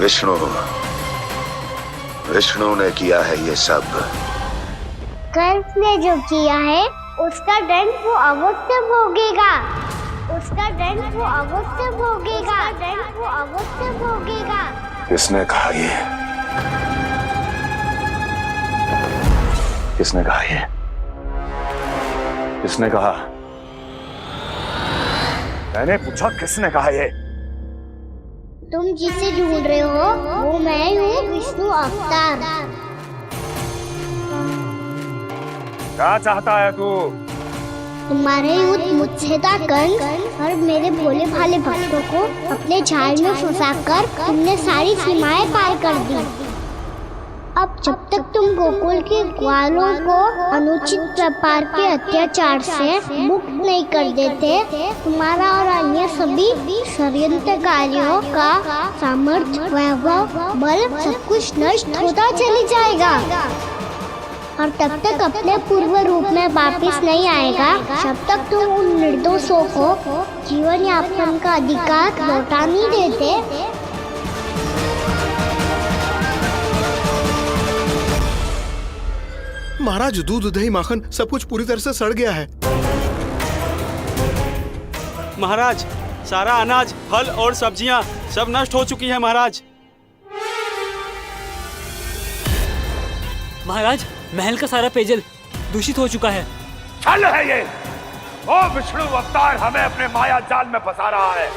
विष्णु विष्णु ने किया है ये सब। कंस ने जो किया है उसका दंड वो अवश्य भोगेगा। उसका दंड वो अवश्य भोगेगा। दंड वो अवश्य भोगेगा। किसने कहा ये? किसने कहा ये? किसने कहा? मैंने पूछा किसने कहा ये? तुम जिसे ढूंढ रहे हो वो मैं हूँ, विष्णु अवतार। क्या चाहता है तू? तुम्हारे युद्ध मुझसे था कंस, और मेरे भोले भाले भक्तों को अपने जाल में फंसाकर तुमने सारी सीमाएं पार कर दी। अब जब तक तुम गोकुल के ग्वालों को अनुचित प्रकार के अत्याचार से मुक्त नहीं कर देते, तुम्हारा और अन्य सभी षड्यंत्रकारियों का सामर्थ्य, वैभव, बल सब कुछ नष्ट होता चली जाएगा। और तब तक अपने पूर्व रूप में वापस नहीं आएगा जब तक तुम उन निर्दोषों को जीवन यापन का अधिकार लौटा नहीं देते। महाराज, दूध दही माखन सब कुछ पूरी तरह से सड़ गया है। महाराज, सारा अनाज, फल और सब्जियां सब नष्ट हो चुकी हैं महाराज। महाराज, महल का सारा पेयजल दूषित हो चुका है। छल है ये। ओ विष्णु अवतार हमें अपने माया जाल में फंसा रहा है।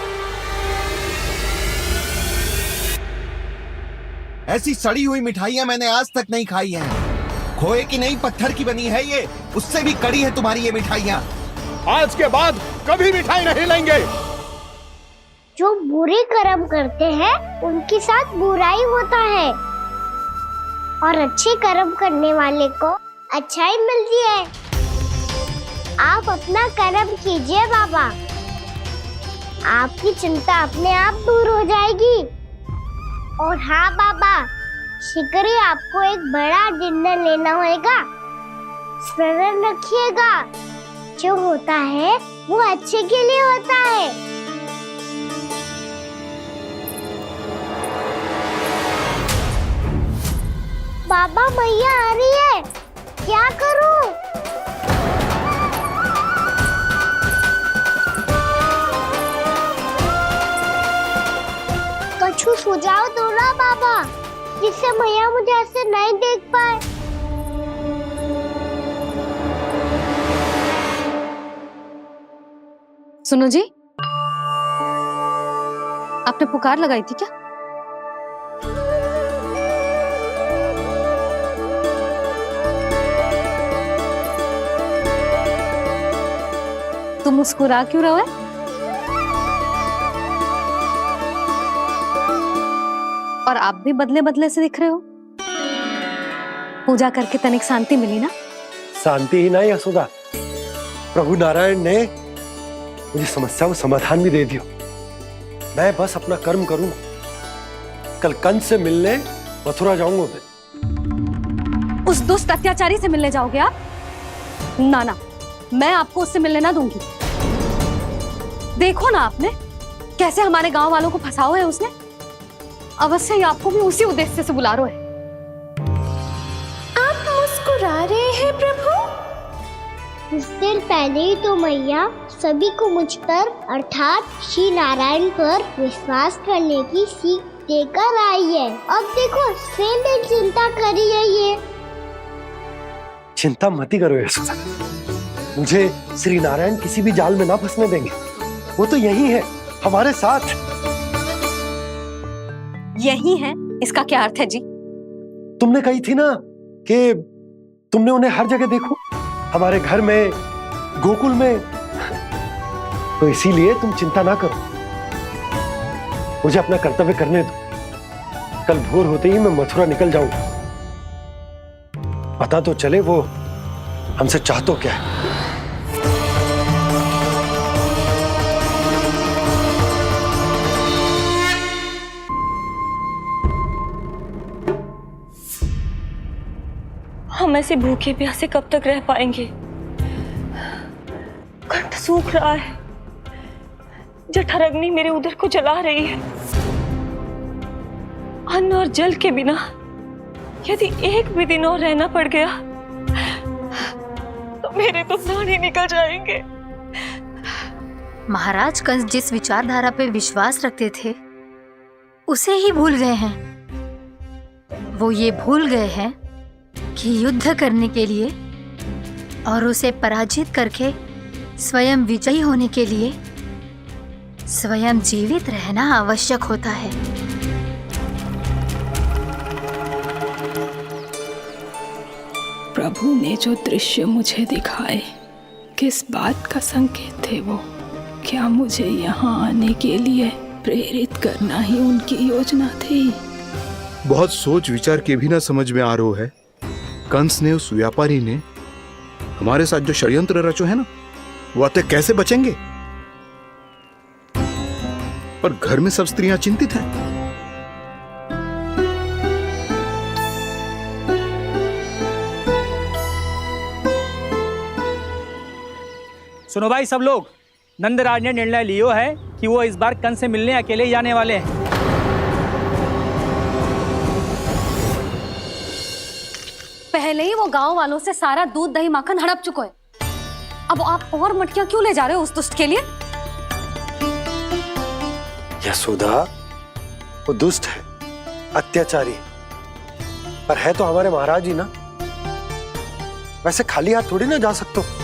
ऐसी सड़ी हुई मिठाइयाँ मैंने आज तक नहीं खाई हैं। खोए की नहीं, पत्थर की बनी है ये, उससे भी कड़ी है तुम्हारी ये मिठाइयाँ। आज के बाद कभी मिठाई नहीं लेंगे। जो बुरे कर्म करते हैं उनके साथ बुराई होता है, और अच्छे कर्म करने वाले को अच्छाई मिलती है। आप अपना कर्म कीजिए बाबा, आपकी चिंता अपने आप दूर हो जाएगी। और हाँ बाबा, शीघ्र ही आपको एक बड़ा निर्णय लेना होगा। स्मरण रखिएगा, जो होता है वो अच्छे के लिए होता है। बाबा, मैया आ रही है, क्या करूं? कुछ सुझाव दो ना बाबा, जिससे मैया मुझे ऐसे नहीं देख पाए। सुनो जी, आपने पुकार लगाई थी क्या? तुम मुस्कुरा क्यों रहे हो? और आप भी बदले बदले से दिख रहे हो। पूजा करके तनिक शांति मिली ना? शांति ही नहीं यशोदा, प्रभु नारायण ने मुझे समस्या को समाधान भी दे दिया। मैं बस अपना कर्म करूंगा। कल कंस से मिलने मथुरा जाऊंगा मैं। उस दुष्ट अत्याचारी से मिलने जाओगे आप? ना ना, मैं आपको उससे मिलने ना दूंगी। देखो ना आपने कैसे हमारे गांव वालों को फंसाओ है उसने। अवश्य ही आपको भी उसी उद्देश्य से बुला रहा है। आप मुस्कुरा रहे हैं प्रभु? कुछ देर पहले ही तो मैया सभी को मुझ पर अर्थात श्री नारायण पर विश्वास करने की सीख देकर आई है। अब देखो स्वयं चिंता करी है ये। चिंता मत ही करो यशोदा, मुझे श्री नारायण किसी भी जाल में ना फंसने देंगे। वो तो यही है हमारे साथ। यही है, इसका क्या अर्थ है जी? तुमने कही थी ना कि तुमने उन्हें हर जगह देखो, हमारे घर में, गोकुल में। तो इसीलिए तुम चिंता ना करो, मुझे अपना कर्तव्य करने दो। कल भोर होते ही मैं मथुरा निकल जाऊंगा। पता तो चले वो हमसे चाहतो क्या है। हम ऐसे भूखे प्यासे कब तक रह पाएंगे? कंठ सूख रहा है, जठर अग्नि मेरे उदर को जला रही है। अन्न और जल के बिना यदि एक भी दिन और रहना पड़ गया तो मेरे तो प्राण ही निकल जाएंगे। महाराज कंस जिस विचारधारा पे विश्वास रखते थे उसे ही भूल गए हैं। वो ये भूल गए हैं कि युद्ध करने के लिए और उसे पराजित करके स्वयं विजयी होने के लिए स्वयं जीवित रहना आवश्यक होता है। प्रभु ने जो दृश्य मुझे दिखाए किस बात का संकेत थे वो? क्या मुझे यहाँ आने के लिए प्रेरित करना ही उनकी योजना थी? बहुत सोच विचार के भी ना समझ में आ रहा है। कंस ने, उस व्यापारी ने हमारे साथ जो षड्यंत्र रचो है ना, वो आते कैसे बचेंगे? पर घर में सब स्त्रियां चिंतित हैं। सुनो भाई सब लोग, नंदराज ने निर्णय लियो है कि वो इस बार कंस से मिलने अकेले ही आने वाले हैं। पहले ही वो गांव वालों से सारा दूध दही माखन हड़प चुका है। अब आप और मटकियां क्यों ले जा रहे हो उस दुष्ट के लिए? यशोदा, वो दुष्ट है, अत्याचारी, पर है तो हमारे महाराज ही ना। वैसे खाली हाथ थोड़ी ना जा सकते हो।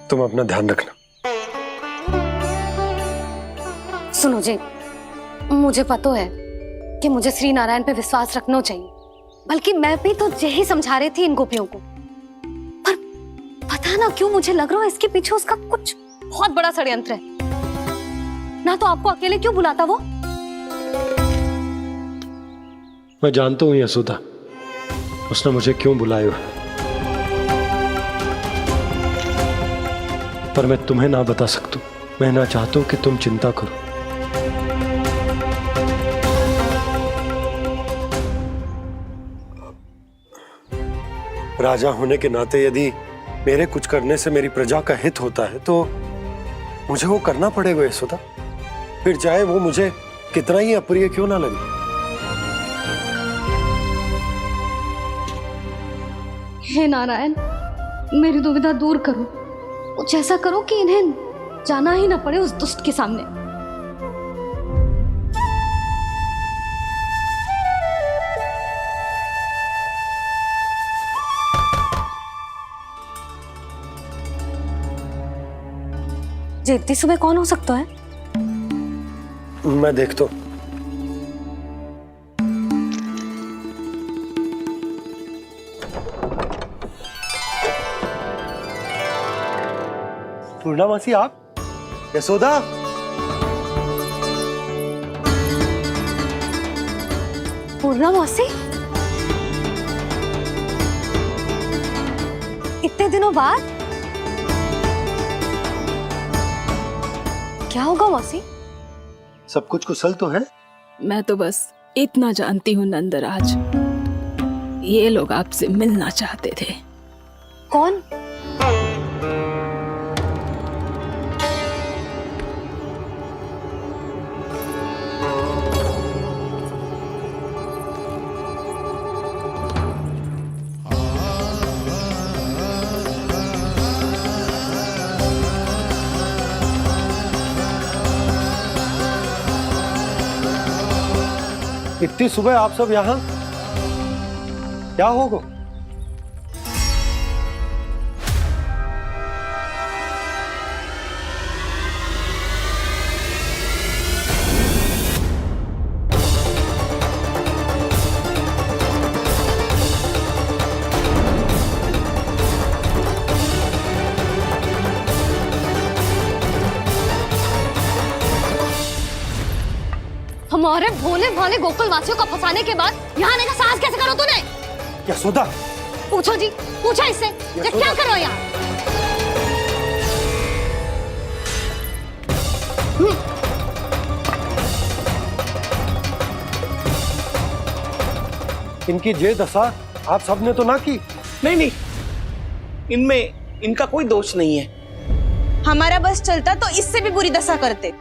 तुम अपना ध्यान रखना। सुनो जी, मुझे पता है कि मुझे श्री नारायण पे विश्वास रखना चाहिए, बल्कि मैं भी तो यही समझा रही थी इन गोपियों को। पर पता ना क्यों मुझे लग रहा है इसके पीछे उसका कुछ बहुत बड़ा षड्यंत्र है। ना तो आपको अकेले क्यों बुलाता वो? मैं जानता हूं यशोदा, उसने मुझे क्यों बुलाया है, पर मैं तुम्हें ना बता सकता। मैं ना चाहता हूं कि तुम चिंता करो। राजा होने के नाते यदि मेरे कुछ करने से मेरी प्रजा का हित होता है तो मुझे वो करना पड़ेगा यशोदा, फिर चाहे वो मुझे कितना ही अप्रिय क्यों ना लगे। हे नारायण, मेरी दुविधा दूर करो। कुछ ऐसा करो कि इन्हें जाना ही ना पड़े उस दुष्ट के सामने। जी इतनी सुबह कौन हो सकता है? मैं देखता हूं। पूर्णामासी, आप? यशोदा, पूर्णामासी, इतने दिनों बाद? क्या होगा मौसी? सब कुछ कुशल तो है? मैं तो बस इतना जानती हूँ नंदराज, ये लोग आपसे मिलना चाहते थे। कौन? इतनी सुबह आप सब यहाँ? क्या होगा? हमारे भोले भाले गोकुल वासियों को फंसाने के बाद यहाँ आने का साहस कैसे करो तूने? यशोदा, पूछो जी, पूछो इससे, ये क्या करो यहाँ? इनकी ये दशा आप सबने तो ना की? नहीं नहीं, इनमें इनका कोई दोष नहीं है। हमारा बस चलता तो इससे भी बुरी दशा करते।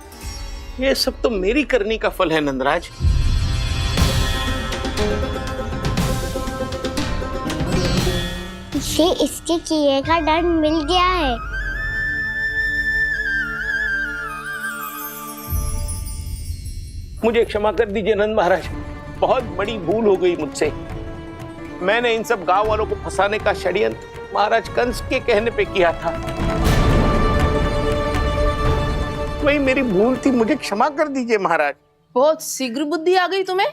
ये सब तो मेरी करनी का फल है नंदराज। इसे इसके किए का दंड मिल गया है। मुझे क्षमा कर दीजिए नंद महाराज, बहुत बड़ी भूल हो गई मुझसे। मैंने इन सब गांव वालों को फंसाने का षड्यंत्र महाराज कंस के कहने पे किया था। वही मेरी भूल थी, मुझे क्षमा कर दीजिए महाराज। बहुत शीघ्र बुद्धि आ गई तुम्हें।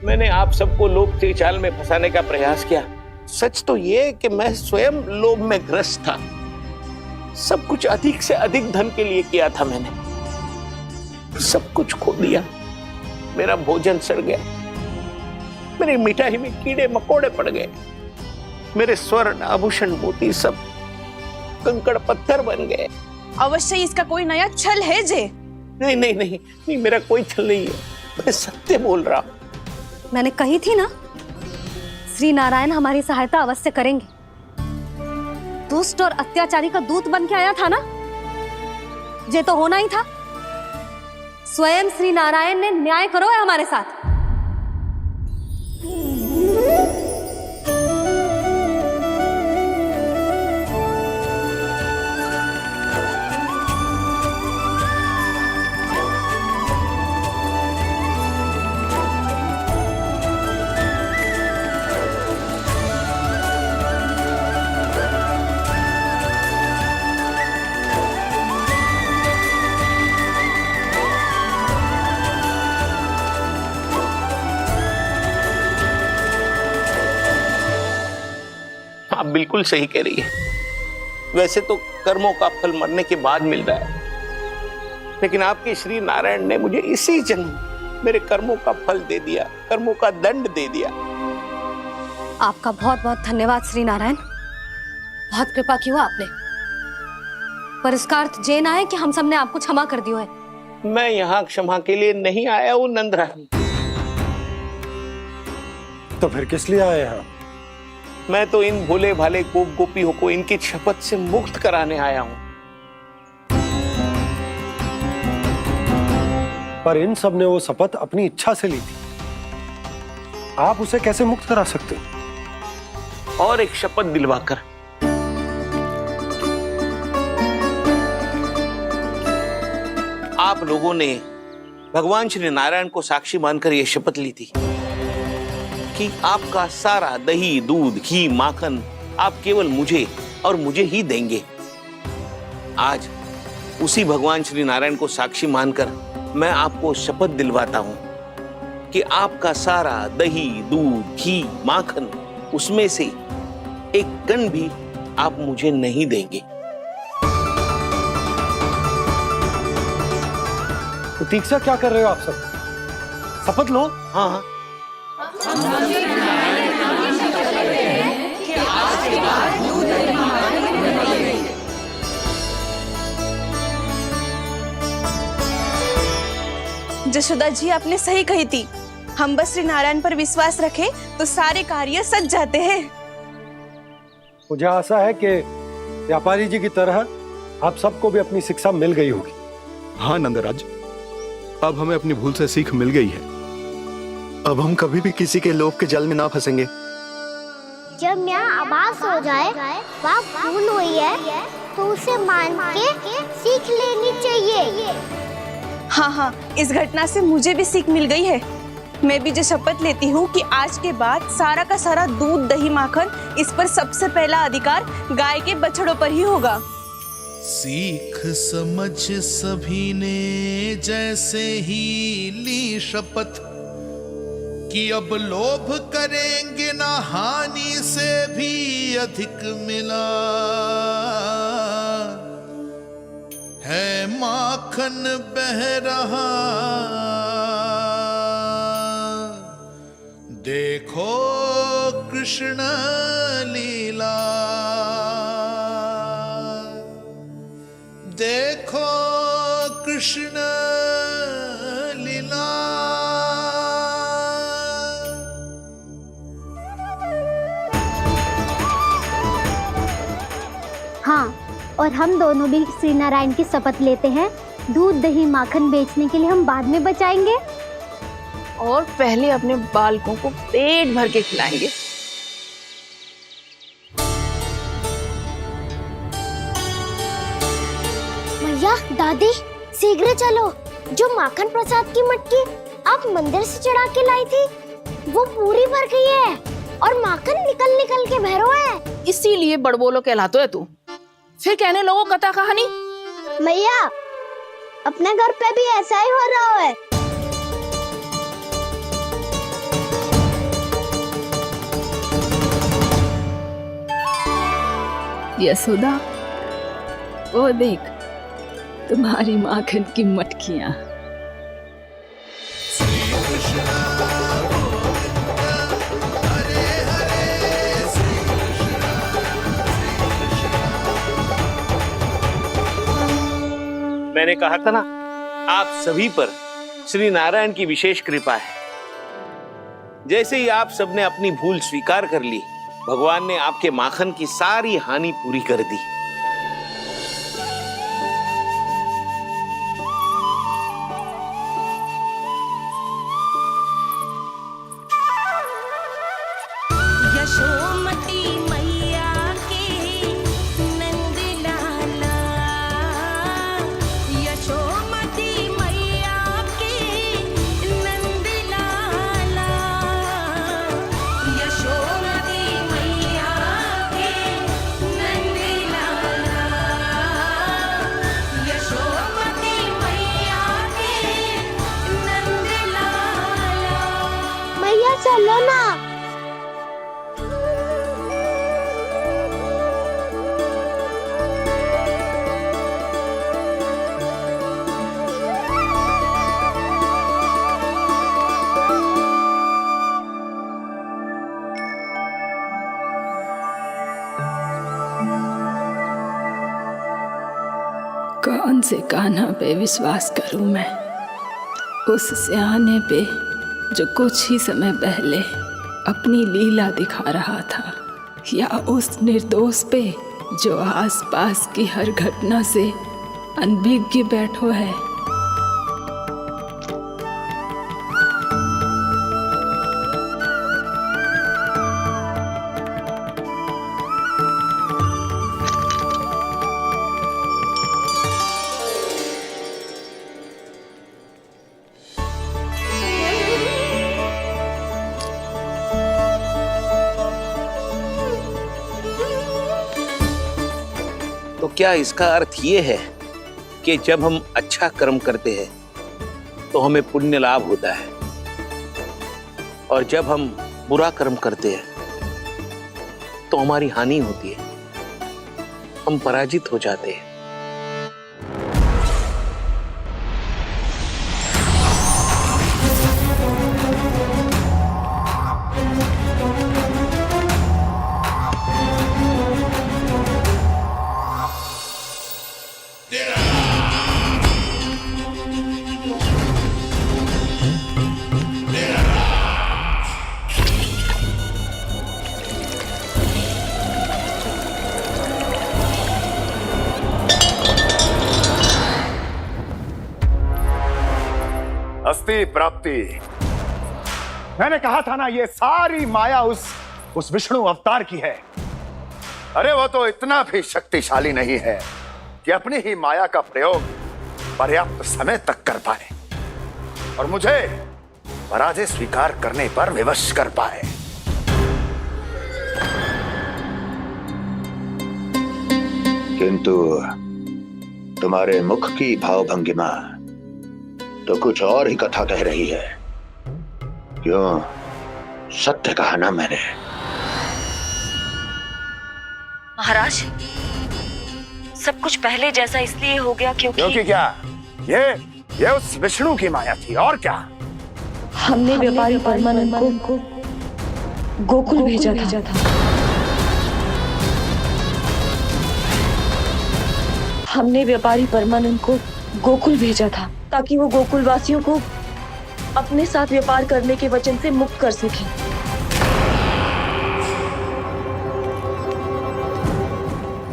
मैंने आप सबको लोभ के जाल में फंसाने का प्रयास किया। सच तो ये कि मैं स्वयं लोभ में ग्रस्त था। सब कुछ अधिक से अधिक धन के लिए किया था मैंने। सब कुछ खो दिया। मेरा भोजन सड़ गया, मेरी मिठाई में कीड़े मकोड़े पड़ गए, मेरे स्वर्ण आभूषण मोती सब कंकड़ पत्थर बन गए। अवश्य इसका कोई नया छल है जे। नहीं नहीं नहीं नहीं, मेरा कोई छल नहीं है, मैं सत्य बोल रहा हूं। मैंने कही थी ना, श्री नारायण हमारी सहायता अवश्य करेंगे। दुष्ट और अत्याचारी का दूत बन के आया था ना, ये तो होना ही था। स्वयं श्री नारायण ने न्याय करो है हमारे साथ। आप बिल्कुल सही कह रही है। वैसे तो कर्मों का फल मरने के बाद मिल रहा है, लेकिन आपके श्री नारायण ने मुझे इसी जन्म मेरे कर्मों का फल दे दिया, कर्मों का दंड दे दिया। आपका बहुत बहुत धन्यवाद श्री नारायण, बहुत कृपा की हो आपने। पर इसका अर्थ ये ना है कि हम सब ने आपको क्षमा कर दिया है। मैं यहाँ क्षमा के लिए नहीं आया हूँ नंदरानी। तो फिर किस लिए आए हैं? मैं तो इन भोले भाले गोप गोपियों को इनकी शपथ से मुक्त कराने आया हूं। पर इन सब ने वो शपथ अपनी इच्छा से ली थी, आप उसे कैसे मुक्त करा सकते? और एक शपथ दिलवाकर। आप लोगों ने भगवान श्री नारायण को साक्षी मानकर यह शपथ ली थी कि आपका सारा दही, दूध, घी, माखन आप केवल मुझे और मुझे ही देंगे। आज उसी भगवान श्री नारायण को साक्षी मानकर मैं आपको शपथ दिलवाता हूं कि आपका सारा दही, दूध, घी, माखन उसमें से एक कण भी आप मुझे नहीं देंगे। प्रतीक्षा क्या कर रहे हो आप सब? शपथ लो। हाँ हाँ, जशोदा जी आपने सही कही थी। हम बस श्री नारायण पर विश्वास रखें तो सारे कार्य सज जाते हैं। मुझे आशा है कि व्यापारी जी की तरह आप सबको भी अपनी शिक्षा मिल गई होगी। हाँ नंदराज, अब हमें अपनी भूल से सीख मिल गई है। अब हम कभी भी किसी के लोभ के जाल में ना फंसेंगे। जब यहाँ आभास हो जाए वह भूल हुई है तो उसे मान के सीख लेनी चाहिए। हाँ हाँ, इस घटना से मुझे भी सीख मिल गई है। मैं भी जो शपथ लेती हूँ कि आज के बाद सारा का सारा दूध, दही, माखन इस पर सबसे पहला अधिकार गाय के बछड़ों पर ही होगा। सीख समझ सभी ने जैसे ही ली शपथ कि अब लोभ करेंगे ना हानि से भी अधिक मिला है, माखन बह रहा देखो कृष्ण लीला, देखो कृष्ण लीला। हाँ, और हम दोनों भी श्री नारायण की शपथ लेते हैं, दूध दही माखन बेचने के लिए हम बाद में बचाएंगे और पहले अपने बालकों को पेट भर के खिलाएंगे। भैया, दादी, शीघ्र चलो। जो माखन प्रसाद की मटकी आप मंदिर से चढ़ा के लाई थी, वो पूरी भर गई है और माखन निकल निकल के बह रहा है। इसीलिए बड़बोलो कहलातो है तू। फिर कहने लोगों कथा कहानी। भैया, अपने घर पे भी ऐसा ही हो रहा है। यशोदा, वो देख तुम्हारी माखन की मटकियां। मैंने कहा था ना, आप सभी पर श्री नारायण की विशेष कृपा है। जैसे ही आप सबने अपनी भूल स्वीकार कर ली, भगवान ने आपके माखन की सारी हानि पूरी कर दी। यशोमती मैया के नंद लाला, यशोमती मैया के नंद लाला, यशोमती मैया के नंद लाला, यशोमती मैया के नंद लाला। भैया चलो ना। कौन से कान्हा पे विश्वास करूं मैं? उस सियाने पे जो कुछ ही समय पहले अपनी लीला दिखा रहा था, या उस निर्दोष पे जो आसपास की हर घटना से अनभिज्ञ बैठो है? तो क्या इसका अर्थ ये है कि जब हम अच्छा कर्म करते हैं तो हमें पुण्य लाभ होता है, और जब हम बुरा कर्म करते हैं तो हमारी हानि होती है, हम पराजित हो जाते हैं? अस्ति प्राप्ति। मैंने कहा था ना, ये सारी माया उस विष्णु अवतार की है। अरे वो तो इतना भी शक्तिशाली नहीं है कि अपनी ही माया का प्रयोग पर्याप्त समय तक कर पाए और मुझे पराजय स्वीकार करने पर विवश कर पाए। किंतु तुम्हारे मुख की भावभंगिमा तो कुछ और ही कथा कह रही है। क्यों? सत्य कहा ना मैंने। महाराज, सब कुछ पहले जैसा इसलिए हो गया क्योंकि क्या? ये उस विष्णु की माया थी, और क्या? हमने व्यापारी परमानंद को गोकुल भेजा था। हमने व्यापारी परमानंद को गोकुल भेजा था ताकि वो गोकुल वासियों को अपने साथ व्यापार करने के वचन से मुक्त कर सके।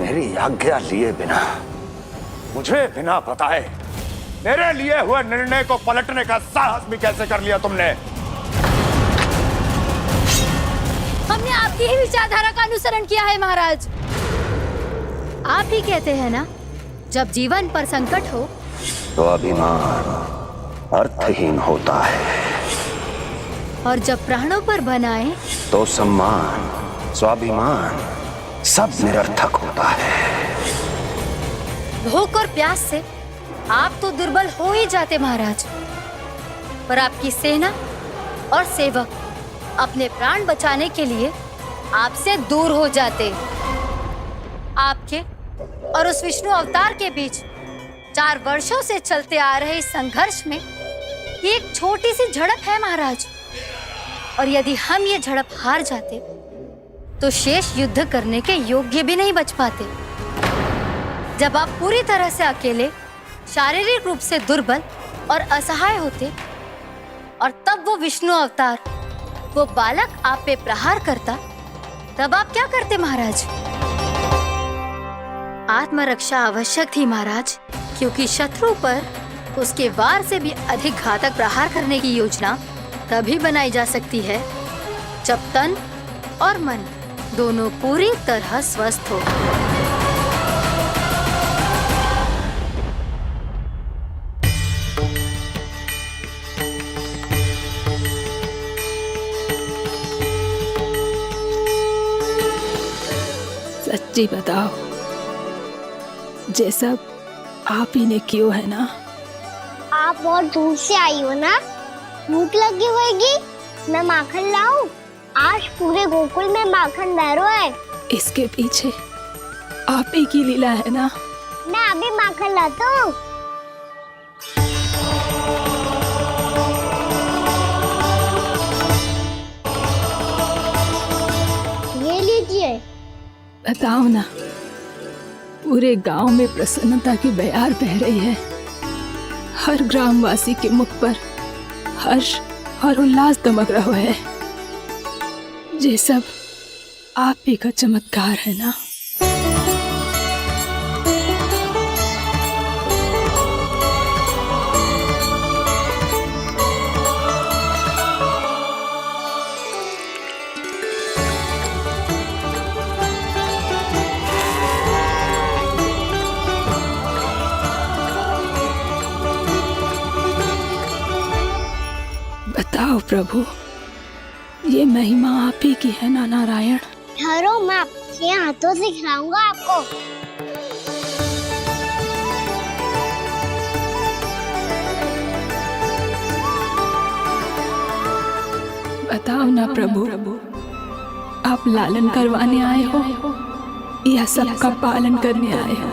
मेरी आज्ञा लिए बिना, मुझे बिना बताए मेरे लिए हुए निर्णय को पलटने का साहस भी कैसे कर लिया तुमने? हमने आपकी ही विचारधारा का अनुसरण किया है महाराज। आप ही कहते हैं ना, जब जीवन पर संकट हो तो अभिमान अर्थहीन होता है, और जब प्राणों पर बनाए तो सम्मान स्वाभिमान सब निरर्थक होता है। भूख और प्यास से आप तो दुर्बल हो ही जाते महाराज, पर आपकी सेना और सेवक अपने प्राण बचाने के लिए आपसे दूर हो जाते। आपके और उस विष्णु अवतार के बीच 4 वर्षों से चलते आ रहे इस संघर्ष में ये एक छोटी सी झड़प है महाराज, और यदि हम ये झड़प हार जाते तो शेष युद्ध करने के योग्य भी नहीं बच पाते। जब आप पूरी तरह से अकेले, शारीरिक रूप से दुर्बल और असहाय होते, और तब वो विष्णु अवतार, वो बालक आप पे प्रहार करता, तब आप क्या करते महाराज? आत्मरक्षा आवश्यक थी महाराज, क्योंकि शत्रु पर उसके वार से भी अधिक घातक प्रहार करने की योजना तभी बनाई जा सकती है जब तन और मन दोनों पूरी तरह स्वस्थ हो। सच्ची बताओ, ये सब आप ही ने क्यों है ना? आप और दूर से आई हो ना, भूख लगी होगी। मैं माखन लाऊं? आज पूरे गोकुल में माखन बह रहा है। इसके पीछे आप ही की लीला है ना? मैं अभी माखन लाता हूँ। ये लीजिए। बताओ ना, पूरे गांव में प्रसन्नता की बयार बह रही है। हर ग्रामवासी के मुख पर हर्ष और उल्लास दमक रहा है। ये सब आप ही का चमत्कार है ना? बताओ प्रभु, ये महिमा आप ही की है ना नारायण? ठहरो, मैं आपके हाथों से खिलाऊंगा आपको। बताओ ना प्रभु, आप लालन करवाने आए हो या सबका पालन करने आए हो?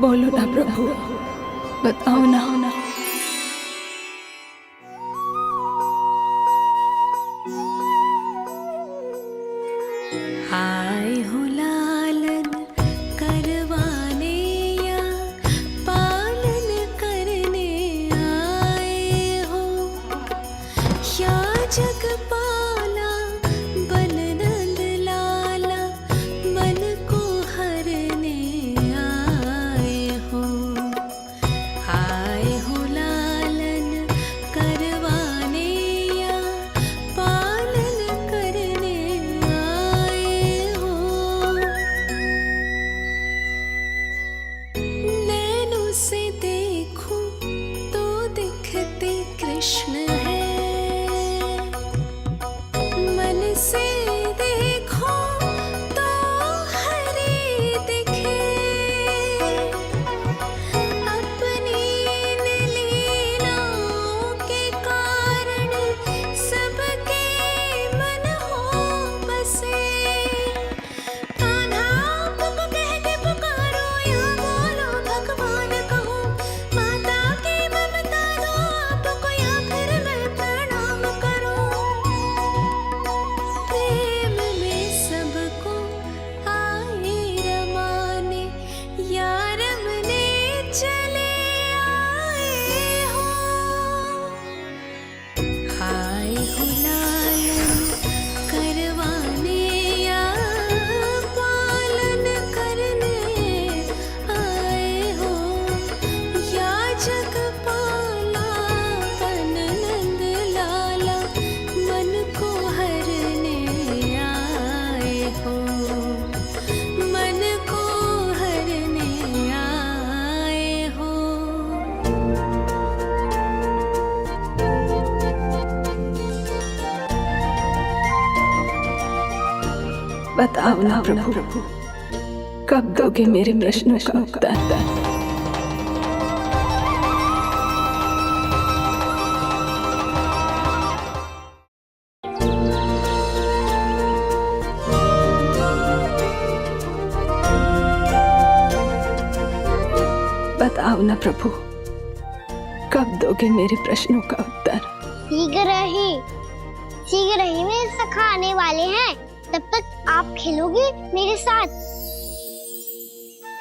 बोलो ना प्रभु, बताओ ना। आए हो लालन करवाने या पालन करने आए हो, या जगपाला बन नंद लाला मन को हरने आए हो। आए बताओ ना प्रभु, कब दोगे मेरे प्रश्नों का उत्तर? बताओ ना प्रभु, कब दोगे मेरे प्रश्नों का उत्तर? शीघ्र ही मेरे सखा आने वाले हैं, तब तक आप खेलोगे मेरे साथ।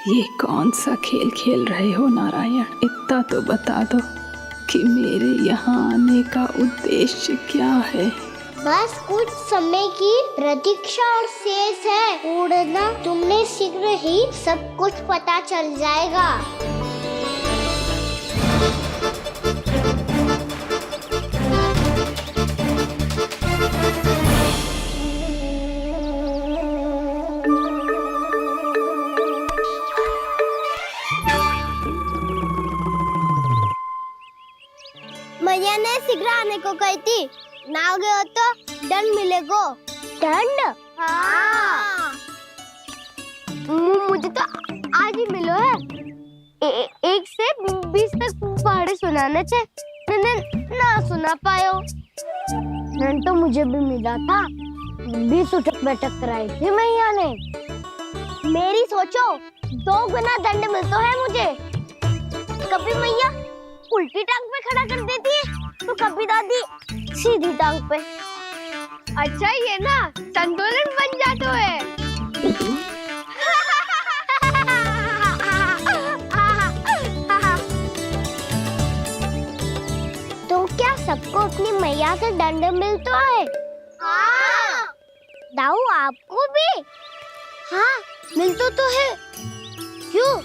ये कौन सा खेल खेल रहे हो नारायण? इतना तो बता दो कि मेरे यहाँ आने का उद्देश्य क्या है? बस कुछ समय की प्रतीक्षा और शेष है। उड़ना तुमने शीघ्र ही सब कुछ पता चल जाएगा। मैया ने शीघ्र आने को कही थी, ना हो गए तो दंड मिलेगा। दंड? हाँ। मुझे तो आज ही मिलो है। 1 से 20 तक पहाड़े सुनाने थे, ना सुना पायो। दंड तो मुझे भी मिला था, 20 उठक बैठक कराई थी मैया ने। मेरी सोचो, 2 गुना दंड मिलता है मुझे। कभी मैया उल्टी टांग पे खड़ा कर देती है, तो कभी दादी सीधी टांग पे। अच्छा ये ना संतुलन बन जाता है। तो क्या सबको अपनी मैया से दंड मिलता है? हाँ। दाऊ आपको भी? हाँ मिलता तो है। क्यों,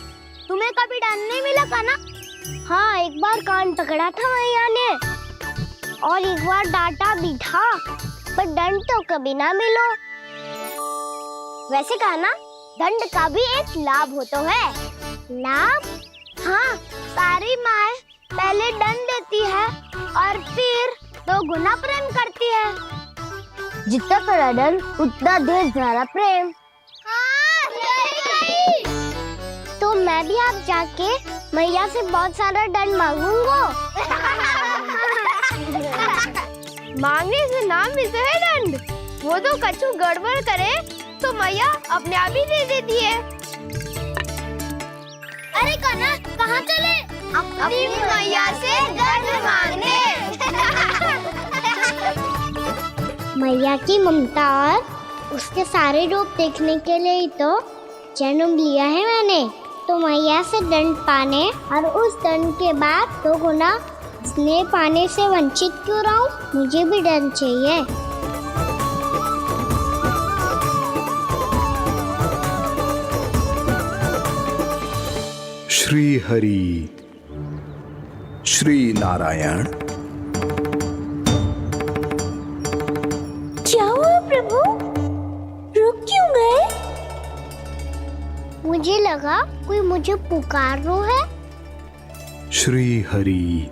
तुम्हें कभी दंड नहीं मिला का ना? हाँ, एक बार कान पकड़ा था मैया ने और एक बार डांटा भी था, पर दंड तो कभी ना मिलो। वैसे कहा ना, दंड का भी एक लाभ होता है। लाभ? हाँ, सारी माँ पहले दंड देती है और फिर 2 गुना प्रेम करती है। जितना बड़ा दंड उतना ढेर सारा प्रेम। हाँ, सही। तो मैं भी आप जाके मैया से बहुत सारा दंड मांगूंगा। मांगने से ना मिलता है दंड, वो तो कछु गड़बड़ करे तो मैया अपने आप ही दे देती है। अरे कना, कहाँ चले? अपनी मैया से दंड मांगने। मैया की ममता और उसके सारे रूप देखने के लिए ही तो जन्म लिया है मैंने। तो मैया से दंड पाने और उस दंड के बाद 2 गुना स्नेह पाने से वंचित क्यों रहूं? मुझे भी दंड चाहिए। श्री हरि, श्री नारायण। क्या हुआ प्रभु? रुक क्यों गए? मुझे लगा कोई मुझे पुकार रहा है। श्री हरि।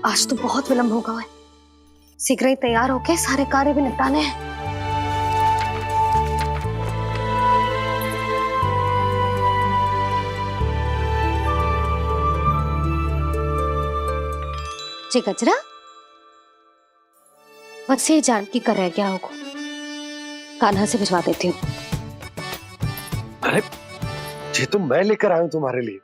आज तो बहुत विलंब होगा है। शीघ्र ही तैयार होके सारे कार्य भी निपटाने हैं। जी गजरा, बस ये जान की कर रहे क्या होगा, कान्हा से भिजवा देती हूँ। अरे ये तो मैं लेकर आया हूं तुम्हारे लिए।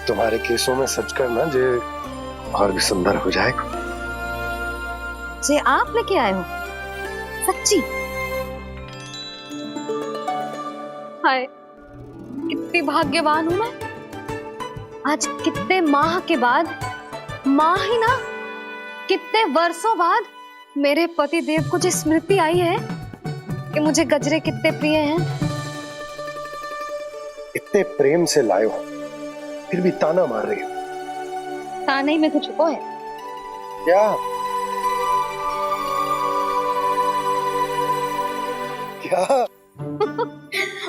तुम्हारे केसों में सच करना जे और भी सुंदर हो जाएगा। जे आप लेके आए हो? सच्ची? हाय, कितनी भाग्यवान हूं मैं। आज कितने माह के बाद, माह ही ना, कितने वर्षों बाद मेरे पति देव को जो स्मृति आई है कि मुझे गजरे कितने प्रिय हैं। इतने प्रेम से लाए हो, फिर भी ताना मार रही हो। ताने में तो छुपो है। क्या? क्या?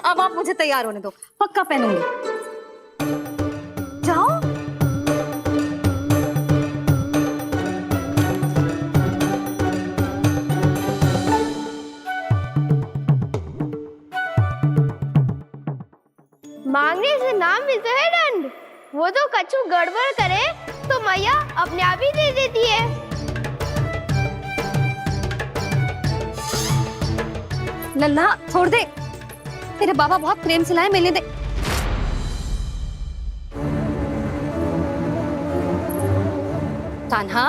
अब आप मुझे तैयार होने दो, पक्का पहनूंगी। जाओ। मांगने से ना मिलता है दंड। वो तो कछु गड़बड़ करे तो मैया अपने आप ही दे देती है। लल्ला छोड़ दे, तेरे बाबा बहुत प्रेम से लाए, मेले दे। कान्हा,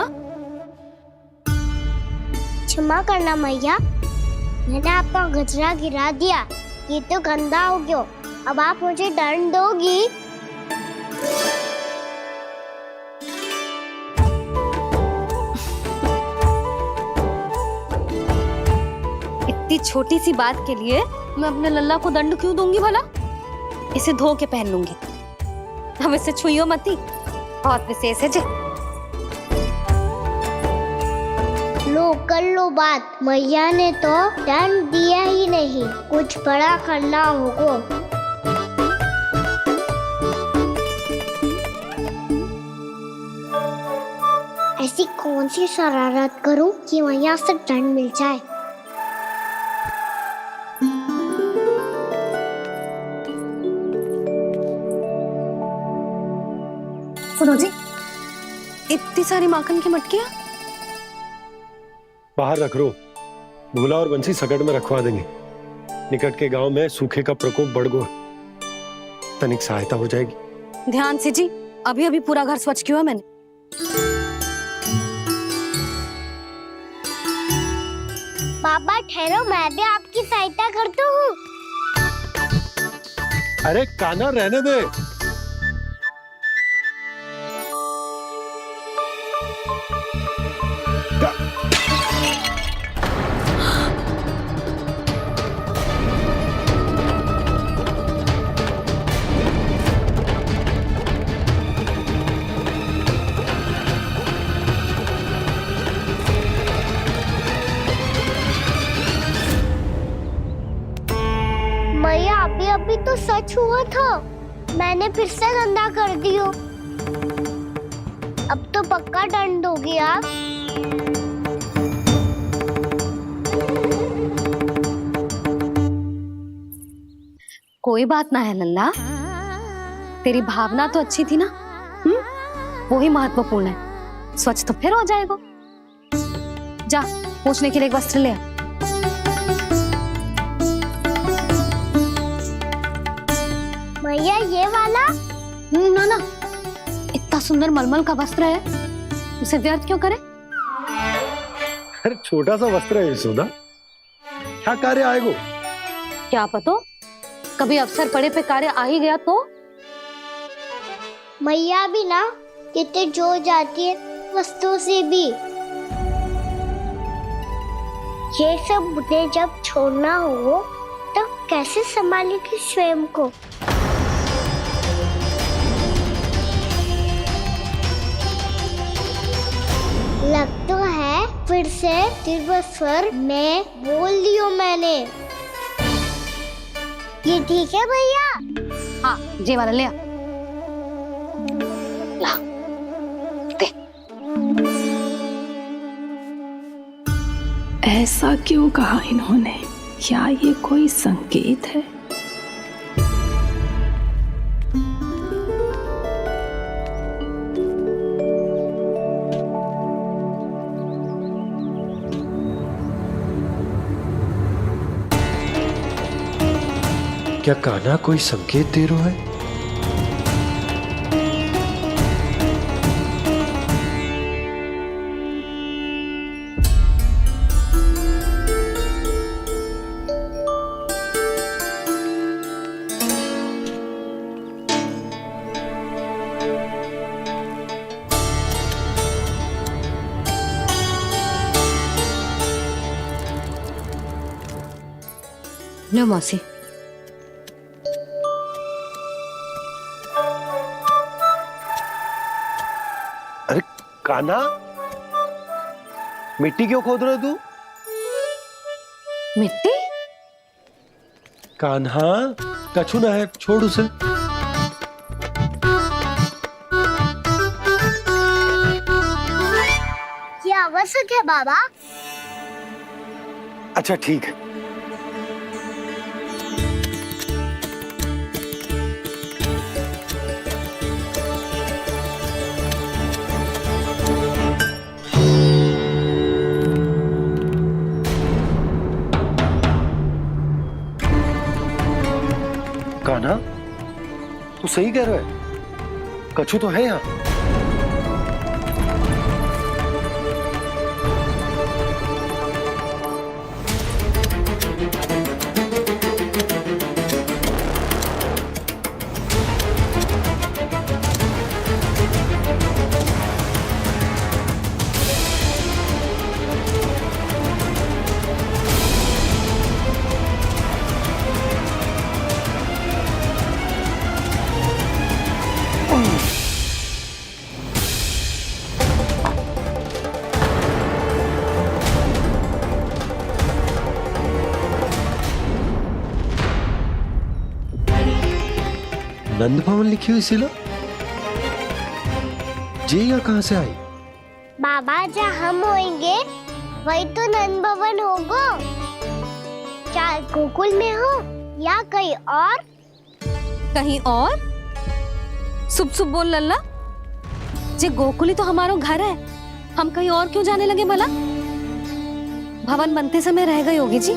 क्षमा करना मैया, मैंने आपका गजरा गिरा दिया, ये तो गंदा हो गया। अब आप मुझे दंड दोगी? इतनी छोटी सी बात के लिए मैं अपने लल्ला को दंड क्यों दूंगी भला? इसे धो के पहन लूंगी। हम इसे छुइयो मती, बहुत विशेष है जी। लो कर लो बात, मैया ने तो दंड दिया ही नहीं, कुछ बड़ा करना होगा। ऐसी कौन सी शरारत करूं कि मैया से दंड मिल जाए? सुनो जी, इतनी सारी माखन की मटकियां बाहर रख रो, भूला और बंसी सकट में रखवा देंगे। निकट के गांव में सूखे का प्रकोप बढ़ गया, तनिक सहायता हो जाएगी। ध्यान से जी, अभी अभी पूरा घर स्वच्छ किया है मैंने। पापा ठहरो, मैं भी आपकी सहायता करता हूँ। अरे कान्हा रहने दे। मैया अभी अभी तो सच हुआ था, मैंने फिर से गंदा कर दियो। अब तो पक्का दंड दोगी आप। कोई बात ना है लल्ला, तेरी भावना तो अच्छी थी ना, वो ही महत्वपूर्ण है। स्वच्छ तो फिर हो जाएगा। जा, पूछने के लिए एक वस्त्र ले आ। भैया ये वाला? ना ना, इतना सुंदर मलमल का वस्त्र है, उसे व्यर्थ क्यों करे? अरे छोटा सा वस्त्र है यशोदा, क्या कार्य आएगा? क्या पता, कभी अवसर पड़े पे कार्य आ ही गया तो? मैया भी ना कितने जो जाती है वस्तुओं से भी। ये सब मुझे जब छोड़ना हो तो कैसे संभालेगी स्वयं को? लग तो है फिर से तीव्र स्वर में बोल दियो मैंने। ये ठीक है भैया? हाँ, ये वाला ले आ। ला, दे। ऐसा क्यों कहा इन्होंने? क्या ये कोई संकेत है? क्या कान्हा कोई संकेत दे रहा है? लो मौसी। अरे कान्हा, मिट्टी क्यों खोद रहे हो तू? मिट्टी? कान्हा, कछु ना है, छोड़ उसे। ये आवश्यक है बाबा। अच्छा ठीक है। कान्हा, तू सही कह रहा है, कछु तो है यहाँ। नंद भवन लिखी हुई सिला, जे यहाँ कहाँ से आई? बाबा जहाँ हम होंगे वही तो नंद भवन होगा। चाहे गोकुल में हो या कहीं और। कहीं और? सुब सुब बोल लल्ला। जे गोकुली तो हमारो घर है, हम कहीं और क्यों जाने लगे भला? भवन बनते समय रह गई होगी जी।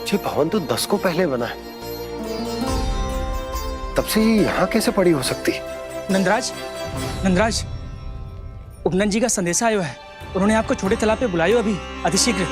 ये भवन तो 10 को पहले बना है, तब से ये यहाँ कैसे पड़ी हो सकती? नंदराज, नंदराज, उपनंद जी का संदेशा आयो है। उन्होंने आपको छोटे तालाब पे बुलायो अभी, अतिशीघ्र।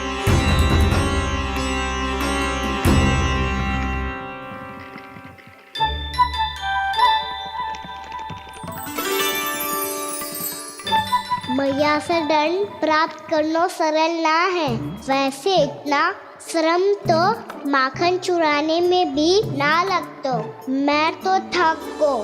मैया से दंड प्राप्त करना सरल ना है। वैसे इतना श्रम तो माखन चुराने में भी ना लगतो। मैं तो थक गो।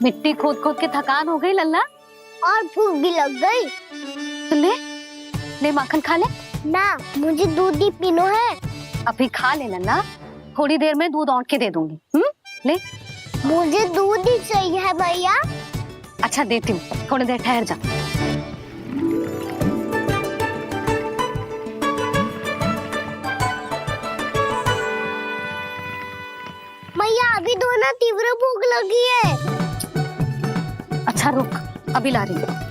मिट्टी खोद खोद के थकान हो गई लल्ला, और भूख भी लग गई। तो ले ले माखन खा ले। ना, मुझे दूध ही पीनो है। अभी खा ले लल्ला, थोड़ी देर में दूध औंट के दे दूंगी। ले। मुझे दूध ही चाहिए भैया। अच्छा देती हूँ, थोड़ी देर ठहर जा। भैया अभी तो ना तीव्र भूख लगी है। अच्छा रुक, अभी ला रही हूँ।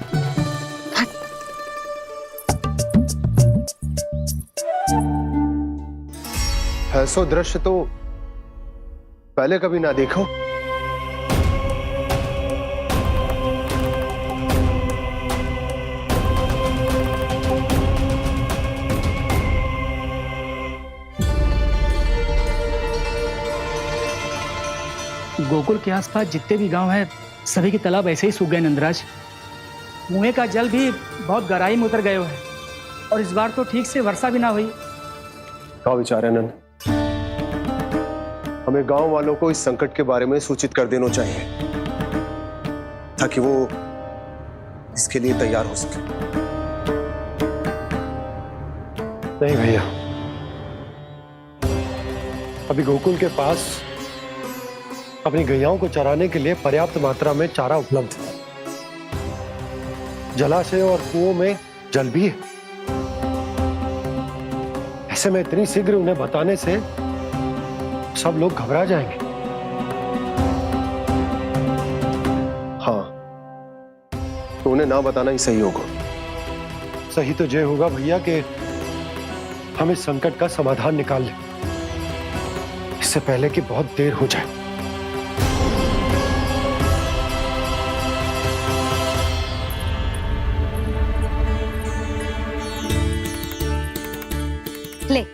ऐसो दृश्य तो पहले कभी ना देखो। गोकुल के आसपास जितने भी गांव हैं, सभी के तालाब ऐसे ही सूख गए नंदराज। कुएं का जल भी बहुत गहराई में उतर गए है, और इस बार तो ठीक से वर्षा भी ना हुई। क्या विचार है नंद? हमें गांव वालों को इस संकट के बारे में सूचित कर देना चाहिए, ताकि वो इसके लिए तैयार हो सके। नहीं भैया, अभी गोकुल के पास अपनी गैयाओं को चराने के लिए पर्याप्त मात्रा में चारा उपलब्ध है। जलाशय और कुओं में जल भी है। ऐसे में इतनी शीघ्र उन्हें बताने से सब लोग घबरा जाएंगे। हाँ, तो उन्हें ना बताना ही सही होगा। सही तो ये होगा भैया कि हम इस संकट का समाधान निकाल लें, इससे पहले कि बहुत देर हो जाए। ले,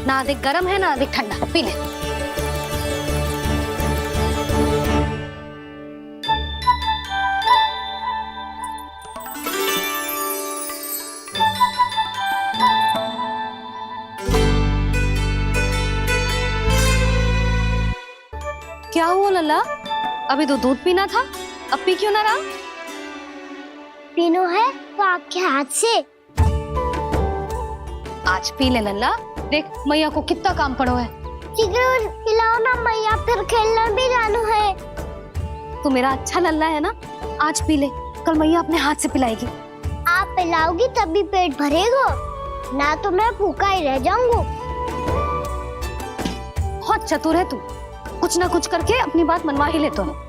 ना अधिक गर्म है ना अधिक ठंडा, पी ले। क्या हुआ लल्ला? अभी तो दूध पीना था, अब पी क्यों ना रहा? पीनो है तो आपके हाथ से। आज पी ले लल्ला, देख मैया को कितना काम पड़ो है। शीघ्र पिलाओ ना मैया, फिर खेलना भी जाना है। तू मेरा अच्छा लल्ला है ना, आज पी ले, कल मैया अपने हाथ से पिलाएगी। आप पिलाओगी तभी पेट भरेगा, ना तो मैं भूखा ही रह जाऊंगा। बहुत चतुर है तू, कुछ ना कुछ करके अपनी बात मनवा ही लेता है।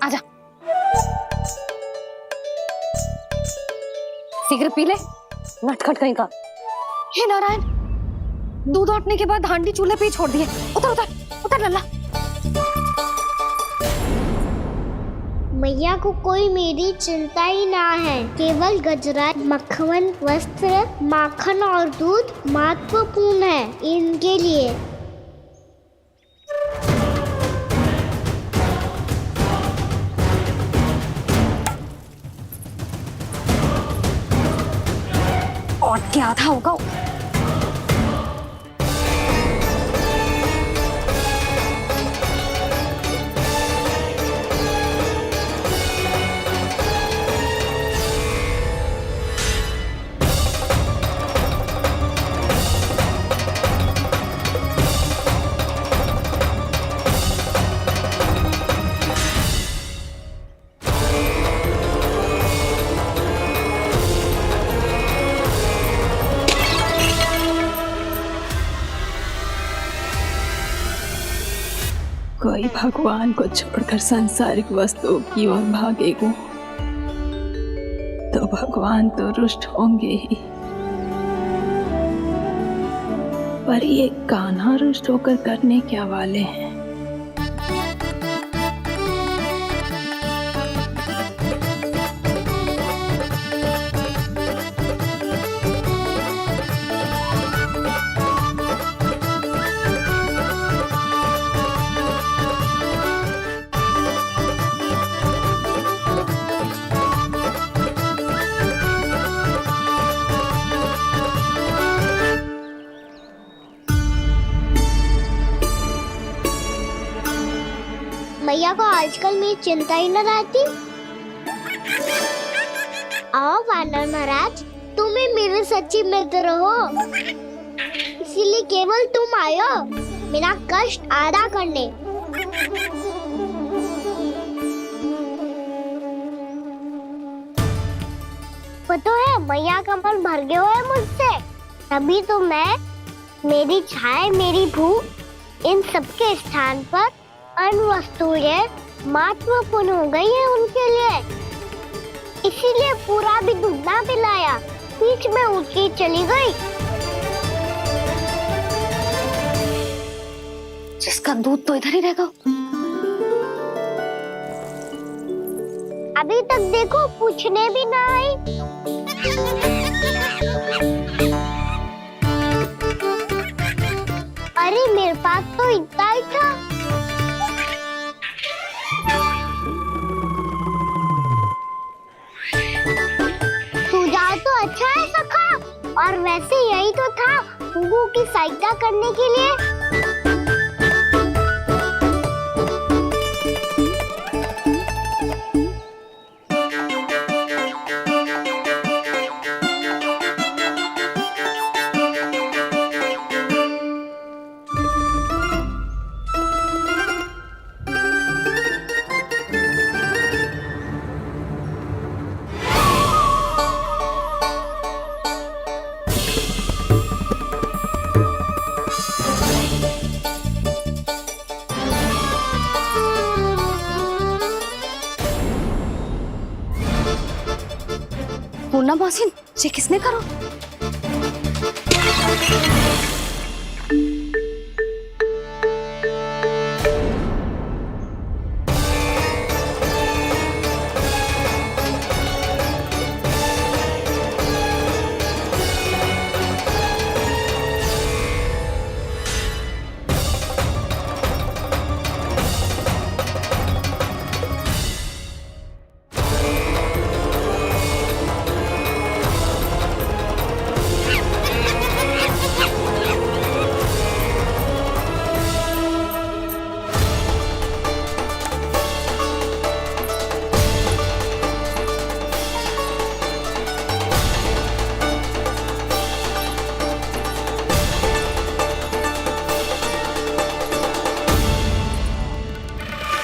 आजा, शीघ्र पी ले, नटखट कहीं का। हे नारायण, दूध औटने के बाद हांडी चूल्हे पे ही छोड़ दिए। उतर उतर उतर लल्ला। मैया को कोई मेरी चिंता ही ना है, केवल गजरा, मक्खन, वस्त्र, माखन और दूध महत्वपूर्ण है इनके लिए। और क्या था होगा? कोई भगवान को छोड़कर सांसारिक वस्तुओं की ओर भागेगा तो भगवान तो रुष्ट होंगे ही, पर ये कान्हा रुष्ट होकर करने क्या वाले हैं? मैया को आजकल मेरी चिंता ही न रहती। आओ वानर महाराज, तुम ही मेरे सच्ची मित्र हो, इसीलिए केवल तुम आयो मेरा कष्ट आधा करने। पता है मैया का मन भर गया है मुझसे, तभी तो मैं, मेरी छाया, मेरी भूख, इन सबके स्थान पर अन्य वस्तुएं महत्वपूर्ण हो गई है उनके लिए। इसीलिए पूरा भी दूध ना पिलाया, बीच में उठ के चली गई। जिसका दूध तो इधर ही रहेगा। अभी तक देखो पूछने भी ना आई। अरे मेरे पास तो इतना ही था। तो अच्छा है सखा, और वैसे यही तो था गुगू की सहायता करने के लिए। पूर्णा मौसी, ये किसने करो?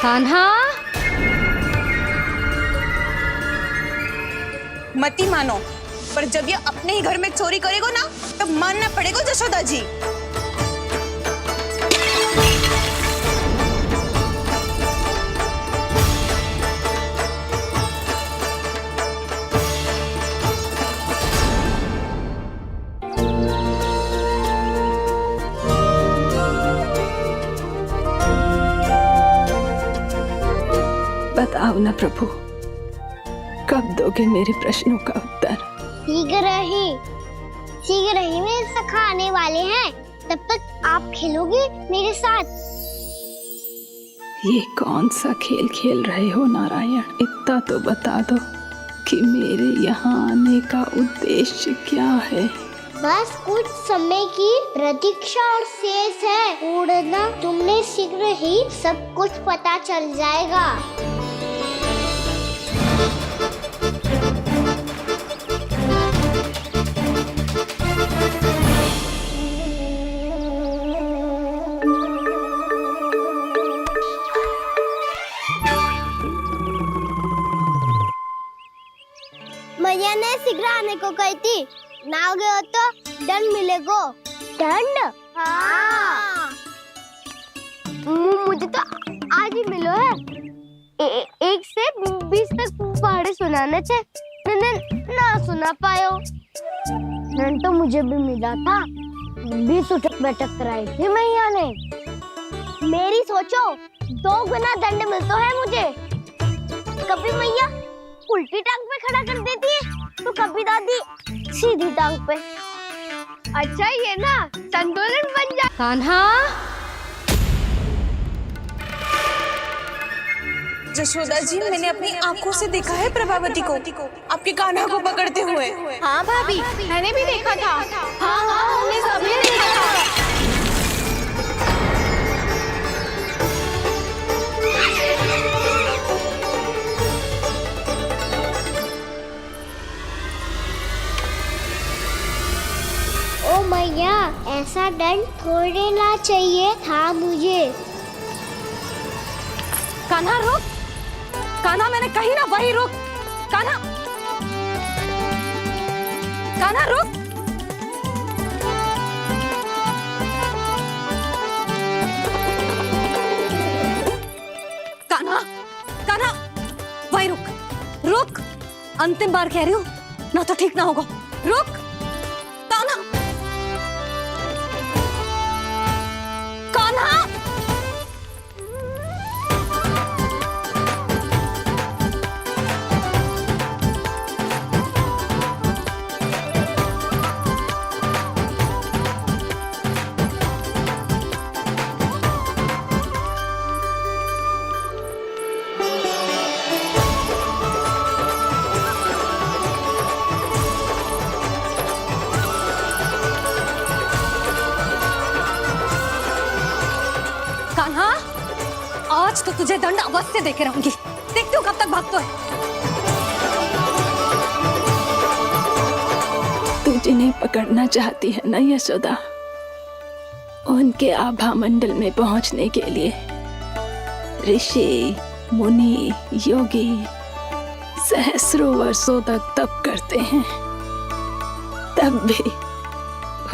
कान्हा, मत ही मानो, पर जब ये अपने ही घर में चोरी करेगा ना, तब मानना पड़ेगा जशोदा जी। बताओ ना प्रभु, कब दोगे मेरे प्रश्नों का उत्तर? शीघ्र ही मेरे सखा आने वाले हैं, तब तक आप खेलोगे मेरे साथ। ये कौन सा खेल खेल रहे हो नारायण? इतना तो बता दो कि मेरे यहाँ आने का उद्देश्य क्या है? बस कुछ समय की प्रतीक्षा और शेष है। उड़ना तुमने शीघ्र ही सब कुछ पता चल जाएगा। मैया ने शीघ्र आने को कही थी, ना हो गए हो तो दंड मिलेगा। दंड? हाँ। मुझे तो आज ही मिलो है। 1 से 20 तक पहाड़े सुनाने थे, ना सुना पायो। दंड तो मुझे भी मिला था, 20 उठक बैठक कराई थी मैया ने। मेरी सोचो, 2 गुना दंड मिलता है मुझे। कभी मैया उल्टी टांग पे खड़ा कर देती है, तो कभी दादी सीधी टांग पे। अच्छा ये ना संतुलन बन जा। कान्हा, जशोदा जी, मैंने अपनी आंखों से देखा है प्रभावती को आपके कान्हा को पकड़ते हुए। हाँ भाभी, मैंने भी देखा था। हाँ हाँ, हमने सबने देखा था। ओ मैया, ऐसा दंड थोड़े ना चाहिए था मुझे। कान्हा रुक, कान्हा मैंने कही ना वही रुक। कान्हा, कान्हा रुक। कान्हा, कान्हा वही रुक, रुक। अंतिम बार कह रही हूँ, ना तो ठीक ना होगा। रुक कान्हा, कान्हा। कान्हा, आज तो तुझे दंड अवश्य देके रहूंगी। देखती हूँ कब तक भागता है। तू जिन्हें पकड़ना चाहती है ना यशोदा, उनके आभा मंडल में पहुंचने के लिए ऋषि, मुनि, योगी सहस्रों वर्षों तक तप करते हैं, तब भी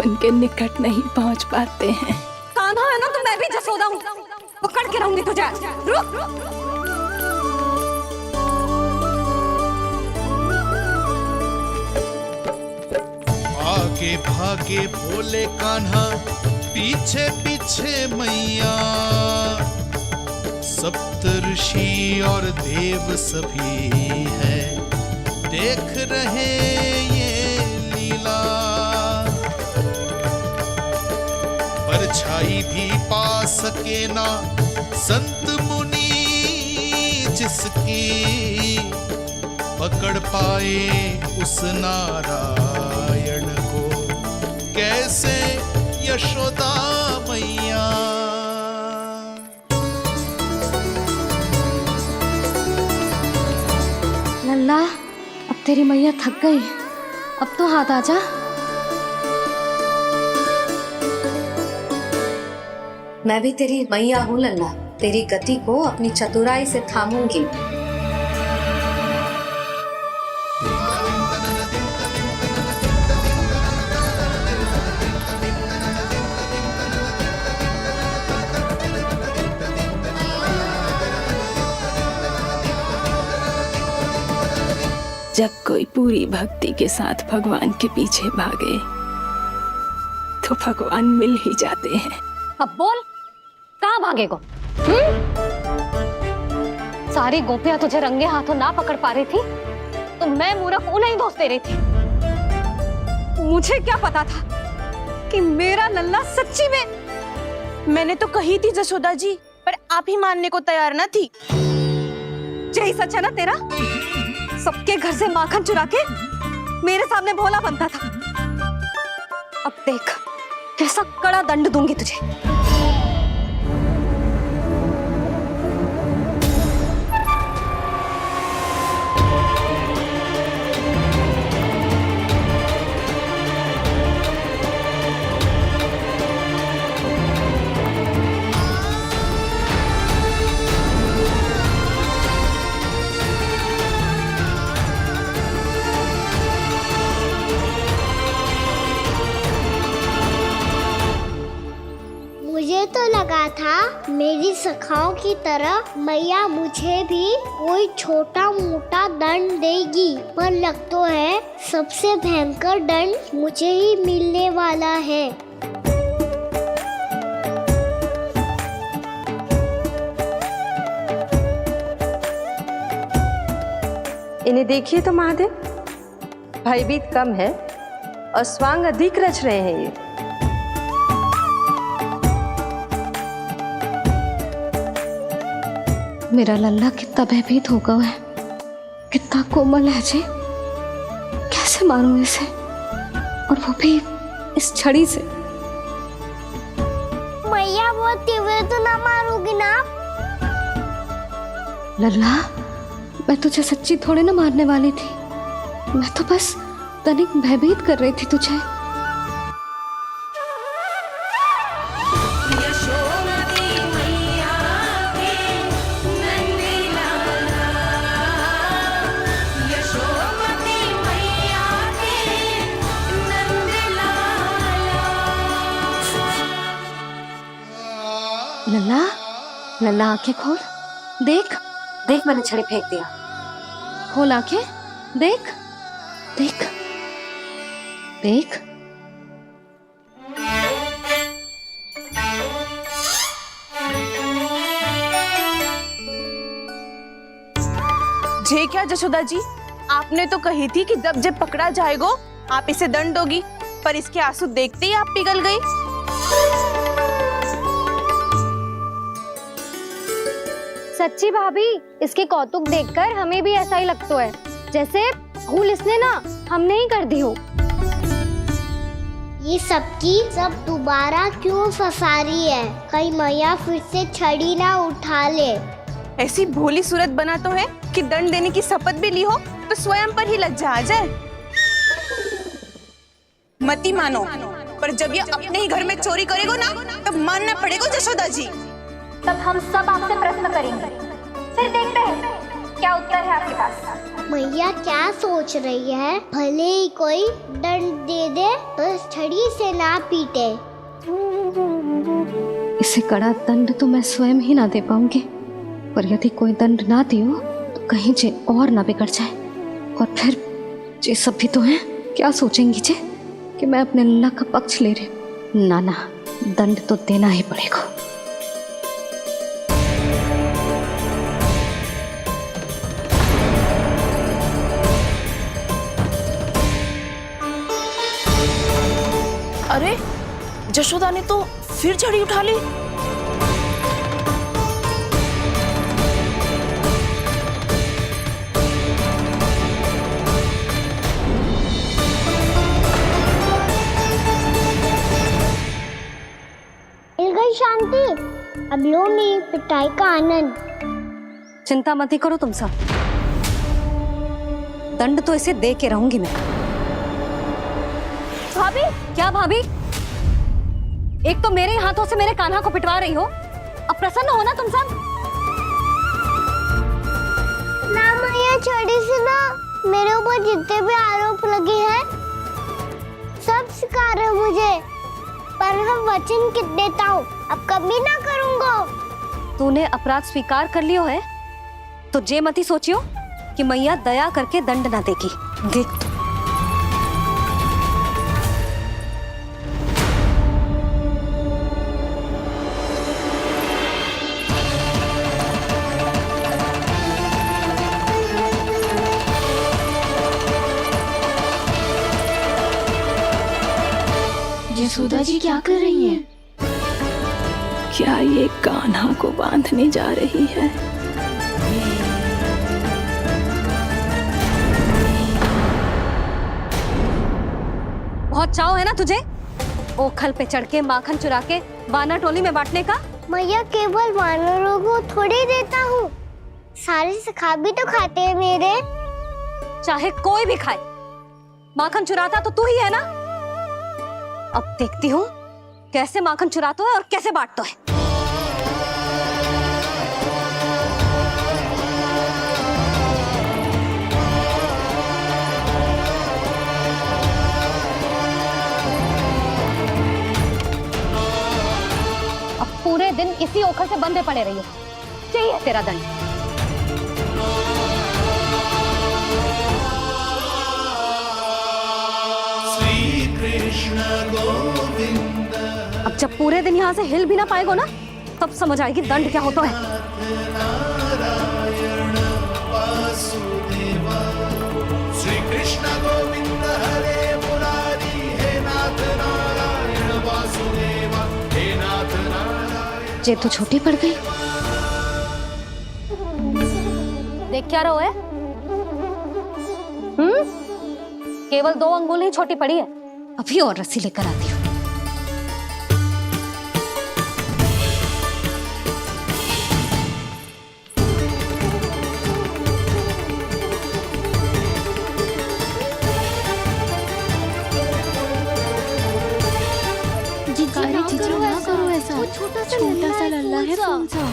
उनके निकट नहीं पहुंच पाते हैं। कान्हा है ना, तो मैं भी जसोदा हूँ, पकड़ के रहूंगी तुझे। रुक। आगे भागे भोले कान्हा, पीछे पीछे मैया, सप्त ऋषि और देव सभी है, देख रहे ये लीला। परछाई भी पा सके ना संत मुनि जिसकी, पकड़ पाए उस नारायण को कैसे यशोदा मैया। लल्ला, अब तेरी मैया थक गई, अब तो हाथ आजा। मैं भी तेरी मैया हूँ लल्ला। तेरी गति को अपनी चतुराई से थामूंगी। जब कोई पूरी भक्ति के साथ भगवान के पीछे भागे तो भगवान मिल ही जाते हैं। अब बोल, कहाँ भागेगा? सारी गोपियां तुझे रंगे हाथों ना पकड़ पा रही थी तो मैं मूर्ख उन्हें ही दोष दे रही थी। मुझे क्या पता था कि मेरा लल्ला सच्ची में। मैंने तो कही थी जसोदा जी, पर आप ही मानने को तैयार न थी। यही सच है ना तेरा? सबके घर से माखन चुरा के मेरे सामने भोला बनता था। अब देख कैसा कड़ा दंड दूंगी तुझे। मुझे तो लगा था मेरी सखाओं की तरह मैया मुझे भी कोई छोटा मोटा दंड देगी, पर लग तो है सबसे भयंकर दंड मुझे ही मिलने वाला है। इन्हें देखिए तो महादेव, भयभीत कम है और स्वांग अधिक रच रहे हैं ये। मेरा लल्ला कितना भयभीत होगा है, कितना कोमल है जी। कैसे मारूं इसे, और वो भी इस छड़ी से। मैया बहुत तीव्र तो ना मारोगी ना? लल्ला, मैं तुझे सच्ची थोड़े ना मारने वाली थी। मैं तो बस तनिक भयभीत कर रही थी तुझे। लल्ला, लल्ला आंखें खोल, देख देख मैंने छड़ी फेंक दिया। खोल आंखें, देख देख देख। जे क्या जसोदा जी, आपने तो कही थी कि जब पकड़ा जाएगा आप इसे दंड दोगी, पर इसके आंसू देखते ही आप पिघल गई। सच्ची भाभी, इसके कौतुक देखकर हमें भी ऐसा ही लगता है जैसे भूल इसने ना हमने ही कर दी हो। ये सब दोबारा क्यों फंसा रही है? कहीं मैया फिर से छड़ी ना उठा ले। ऐसी भोली सूरत बना तो है कि दंड देने की शपथ भी ली हो तो स्वयं पर ही लज्जा आ जाए। मती मानो, पर जब ये अपने ही घर में चोरी करेगा ना तब मानना पड़ेगा जसोदा जी। तब हम सब आपसे प्रश्न करेंगे, फिर देखते हैं क्या उत्तर है आपके पास। मैया क्या सोच रही है? भले ही कोई दंड दे दे, बस छड़ी से ना पीटे। इसे कड़ा दंड तो मैं स्वयं ही ना दे पाऊंगी, पर यदि कोई दंड ना दियो तो कहीं जे और ना बिगड़ जाए, और फिर जे सब भी तो हैं, क्या सोचेंगी जे कि मैं अपने लल्ला का पक्ष ले रही। ना ना, दंड तो देना ही पड़ेगा। अरे जशोदा ने तो फिर छड़ी उठा ली। मिल गई शांति, अब लो मेरी पिटाई का आनंद। चिंता मत ही करो तुम सब, दंड तो इसे दे के रहूंगी मैं। भाभी, क्या भाभी? एक तो मेरे हाथों से मेरे कान्हा को पिटवा रही हो, अब प्रसन्न हो ना तुम सब? ना मैया छोड़ी सी ना, मेरे ऊपर जितने भी आरोप लगे हैं सब स्वीकार है मुझे, पर मैं वचन कित देता हूँ अब कभी ना करूँगा। तूने अपराध स्वीकार कर लियो है तो जे मती सोचियो कि मैया दया करके दंड ना देगी। देख यशोदा जी क्या कर रही हैं? क्या ये कान्हा को बांधने जा रही है? बहुत चाव है ना तुझे ओखल पे चढ़ के माखन चुरा के वानर टोली में बांटने का? मैया केवल वानरों को थोड़ी देता हूँ, सारे सखा भी तो खाते हैं मेरे। चाहे कोई भी खाए, माखन चुराता तो तू ही है ना। अब देखती हूँ कैसे माखन चुराता है और कैसे बांटता है। अब पूरे दिन इसी ओखल से बंधे पड़े रहिए, चाहिए तेरा दंड। अब जब पूरे दिन यहाँ से हिल भी ना पाएगो ना, तब समझ आएगी दंड क्या होता है। श्री कृष्ण गोविंद हरे मुरारी, हे नाथ नारायण वासुदेव, हे नाथ नारायण। जे तो छोटी पड़ गई। देख क्या रहो है? केवल 2 अंगुल ही छोटी पड़ी है, अभी और रस्सी लेकर आती हूँ। जीजू ना करो ऐसा, छोटा सा लल्ला है कौन सा?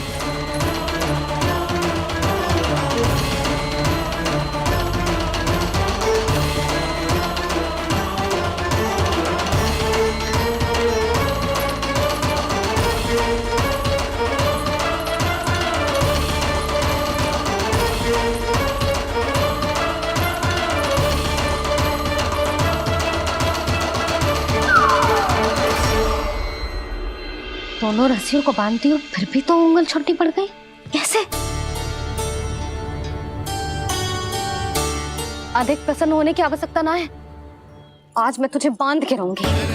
दोनों रस्सियों को बांधती हूँ, फिर भी तो उंगल छोटी पड़ गई। कैसे? अधिक प्रसन्न होने की आवश्यकता ना है, आज मैं तुझे बांध के रहूंगी।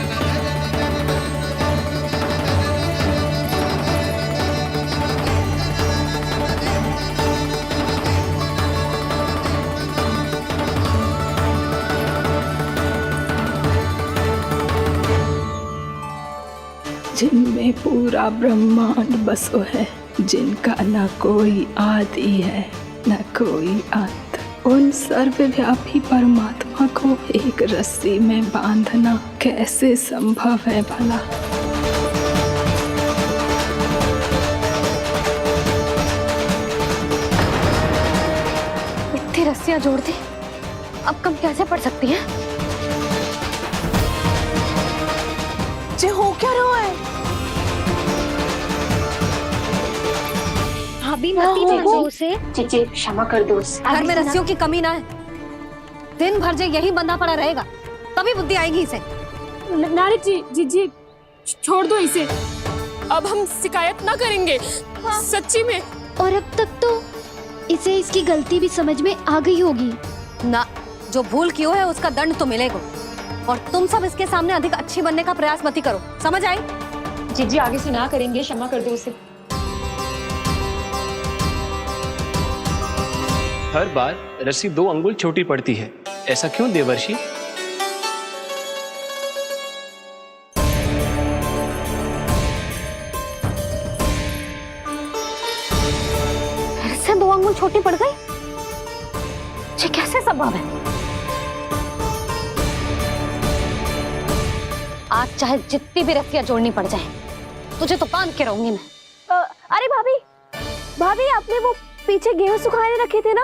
जिनमें पूरा ब्रह्मांड बसो है, जिनका न कोई आदि है न कोई अंत, उन सर्वव्यापी परमात्मा को एक रस्सी में बांधना कैसे संभव है भला? इतनी रस्सियां जोड़ दी, अब कम कैसे पड़ सकती हैं? जे हो क्या रहा है? भाभी मती देखो उसे। जीजी क्षमा कर दो उसे। घर में रस्सियों की कमी ना है, दिन भर जे यही बंधा पड़ा रहेगा, तभी बुद्धि आएगी इसे। नारी जी छोड़ दो इसे, अब हम शिकायत ना करेंगे। सच्ची में। और अब तक तो इसे इसकी गलती भी समझ में आ गई होगी ना। जो भूल किया है उसका दंड तो मिलेगा, और तुम सब इसके सामने अधिक अच्छी बनने का प्रयास मत करो, समझ आई? जीजी आगे से ना करेंगे, क्षमा कर दो उसे। हर बार रस्सी 2 अंगुल छोटी पड़ती है, ऐसा क्यों देवर्षि? ऐसे 2 अंगुल छोटी पड़ गई? ये कैसे संभव है? आज चाहे जितनी भी रस्सियां जोड़नी पड़ जाए, तुझे तो बांध के रहूंगी मैं। अरे भाभी आपने वो पीछे गेहूं सुखाने रखे थे ना,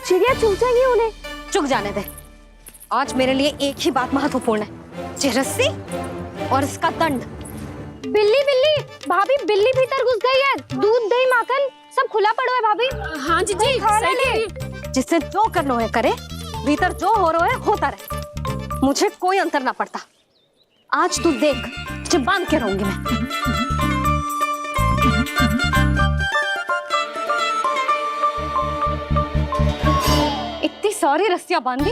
चिड़िया चुग जाएंगी उन्हें। चुग जाने दे। आज मेरे लिए एक ही बात महत्वपूर्ण है, ये रस्सी और इसका दंड। बिल्ली बिल्ली भाभी, बिल्ली भीतर घुस गई है। दूध दही माखन सब खुला पड़ा है भाभी। हाँ जी जी, सही कह रही है। जिससे जो करना है करे, भीतर जो हो रहा है होता रहे, मुझे कोई अंतर ना पड़ता। आज तू देख, तुझे बांध के रहूंगी मैं। इतनी सारी रस्सियां बांधी,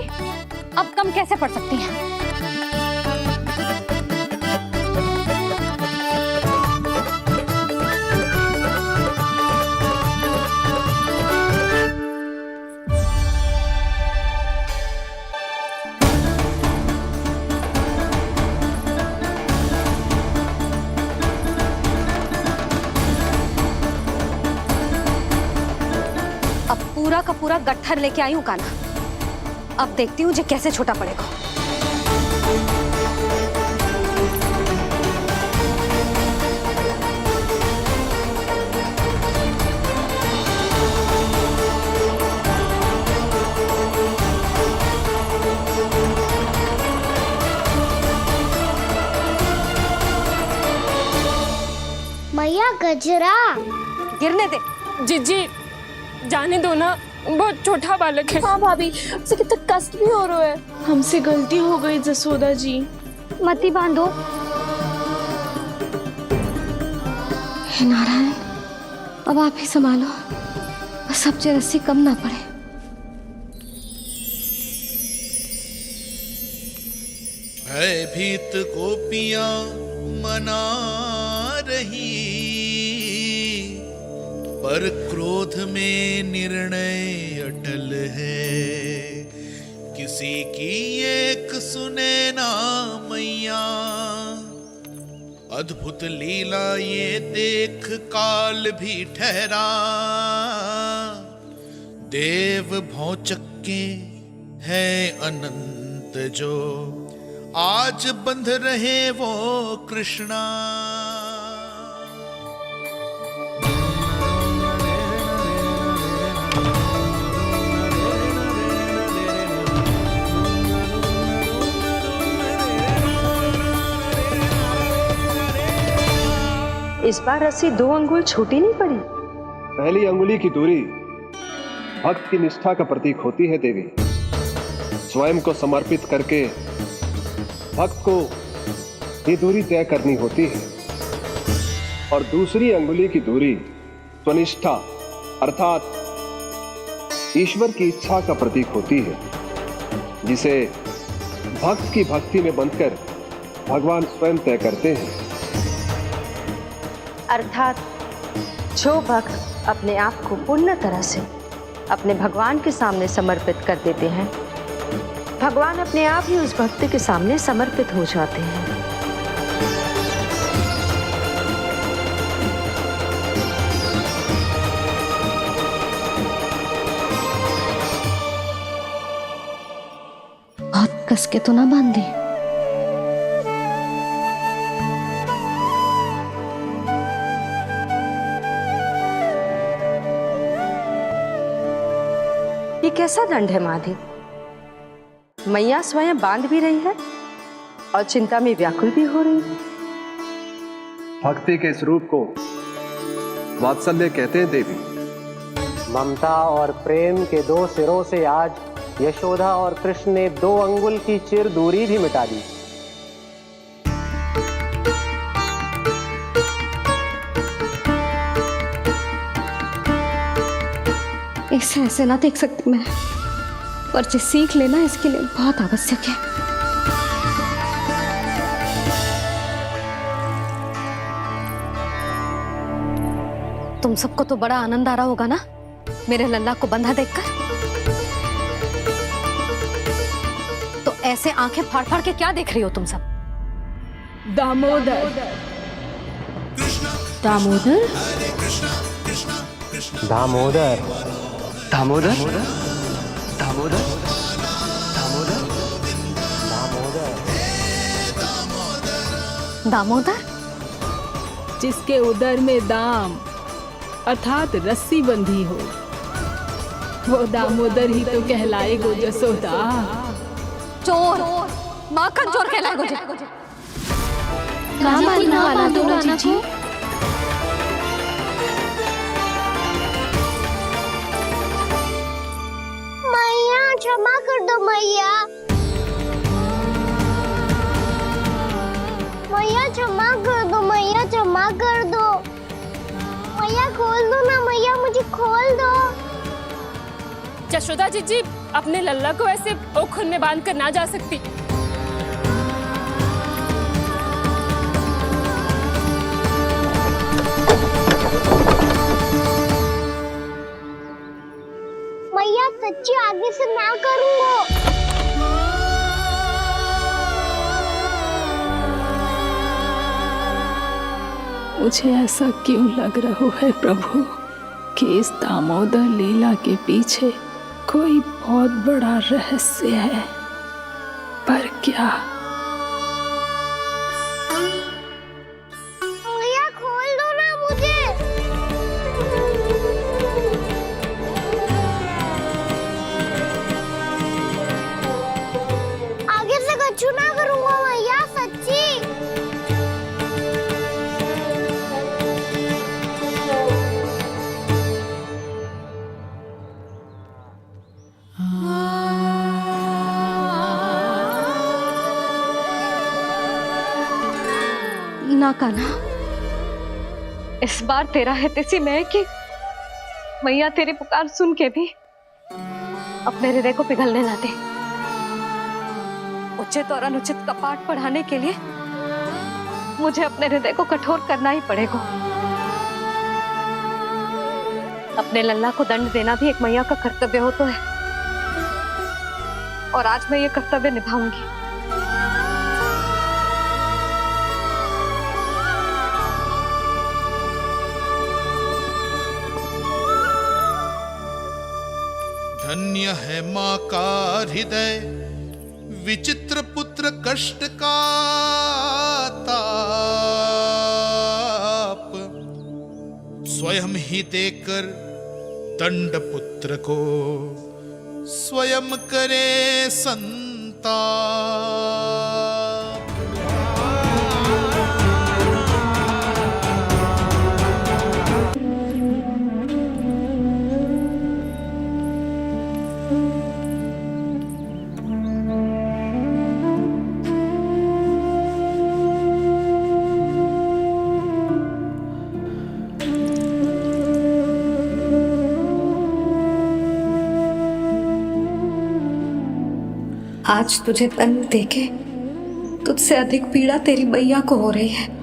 अब कम कैसे पड़ सकती हैं? अब पूरा का पूरा गट्ठर लेके आई हूं काना। अब देखती हूँ जे कैसे छोटा पड़ेगा। मैया गजरा गिरने दे। जीजी जाने दो ना, बहुत छोटा बालक है। हाँ भाभी, उसे कितना कष्ट भी हो रहा है। हमसे गलती हो गई जसोदा जी। मत ही बांधो। हे नारायण, अब आप ही संभालो, बस सबसे रस्सी कम ना पड़े। भयभीत गोपियां मना रही, पर क्रोध में निर्णय अटल है। किसी की एक सुने ना मैया, अद्भुत लीला ये देख काल भी ठहरा। देव भौचक्के है अनंत जो, आज बंध रहे वो कृष्णा। इस बार रस्सी 2 अंगुल छोटी नहीं पड़ी। पहली अंगुली की दूरी भक्त की निष्ठा का प्रतीक होती है देवी। स्वयं को समर्पित करके भक्त को ये दूरी तय करनी होती है। और दूसरी अंगुली की दूरी स्वनिष्ठा अर्थात ईश्वर की इच्छा का प्रतीक होती है, जिसे भक्त की भक्ति में बंधकर भगवान स्वयं तय करते हैं। अर्थात जो भक्त अपने आप को पूर्ण तरह से अपने भगवान के सामने समर्पित कर देते हैं, भगवान अपने आप ही उस भक्त के सामने समर्पित हो जाते हैं। बहुत कस के तो ना बांधे। ये कैसा दंड है माधी? मैया स्वयं बांध भी रही है और चिंता में व्याकुल भी हो रही है। भक्ति के इस रूप को वात्सल्य कहते हैं देवी। ममता और प्रेम के 2 सिरों से आज यशोदा और कृष्ण ने 2 अंगुल की चिर दूरी भी मिटा दी। इसे ऐसे ना देख सकती मैं, पर जो सीख लेना इसके लिए बहुत आवश्यक है। तुम सबको तो बड़ा आनंद आ रहा होगा ना मेरे लल्ला को बंधा देखकर। तो ऐसे आंखें फाड़ फाड़ के क्या देख रही हो तुम सब? दामोदर दामोदर दामोदर दामोदर दामोदर दामोदर, जिसके उदर में दाम अर्थात रस्सी बंधी हो। वो दामोदर ही तो कहलाएगो जसोदा। चोर, माखन चोर कहलाएगो जे। ना मानने वाला दो जीजी। मैया क्षमा कर दो मैया। मैया क्षमा कर दो, मैया क्षमा कर दो। मैया खोल दो ना मैया, मुझे खोल दो। जशोदा जीजी अपने लल्ला को ऐसे ओखल में बांध कर ना जा सकती। मैया सच्ची आगे से ना करूँगा। मुझे ऐसा क्यों लग रहा है प्रभु कि इस दामोदर लीला के पीछे कोई बहुत बड़ा रहस्य है, पर क्या? मैया खोल दो ना मुझे। आगे से कछु ना करूँगा मैया, सच्ची। ना कान्हा, इस बार तेरा है तेसी मैं कि मैया तेरी पुकार सुन के भी अपने हृदय को पिघलने ना दे। उचित और अनुचित का पाठ पढ़ाने के लिए मुझे अपने हृदय को कठोर करना ही पड़ेगा। अपने लल्ला को दंड देना भी एक मैया का कर्तव्य हो तो है, और आज मैं ये कर्तव्य निभाऊंगी। धन्य है माँ का हृदय, विचित्र पुत्र कष्ट का ताप, स्वयं ही देकर दंड पुत्र को स्वयं करे संताप। आज तुझे दंड देके तुझसे अधिक पीड़ा तेरी मैया को हो रही है।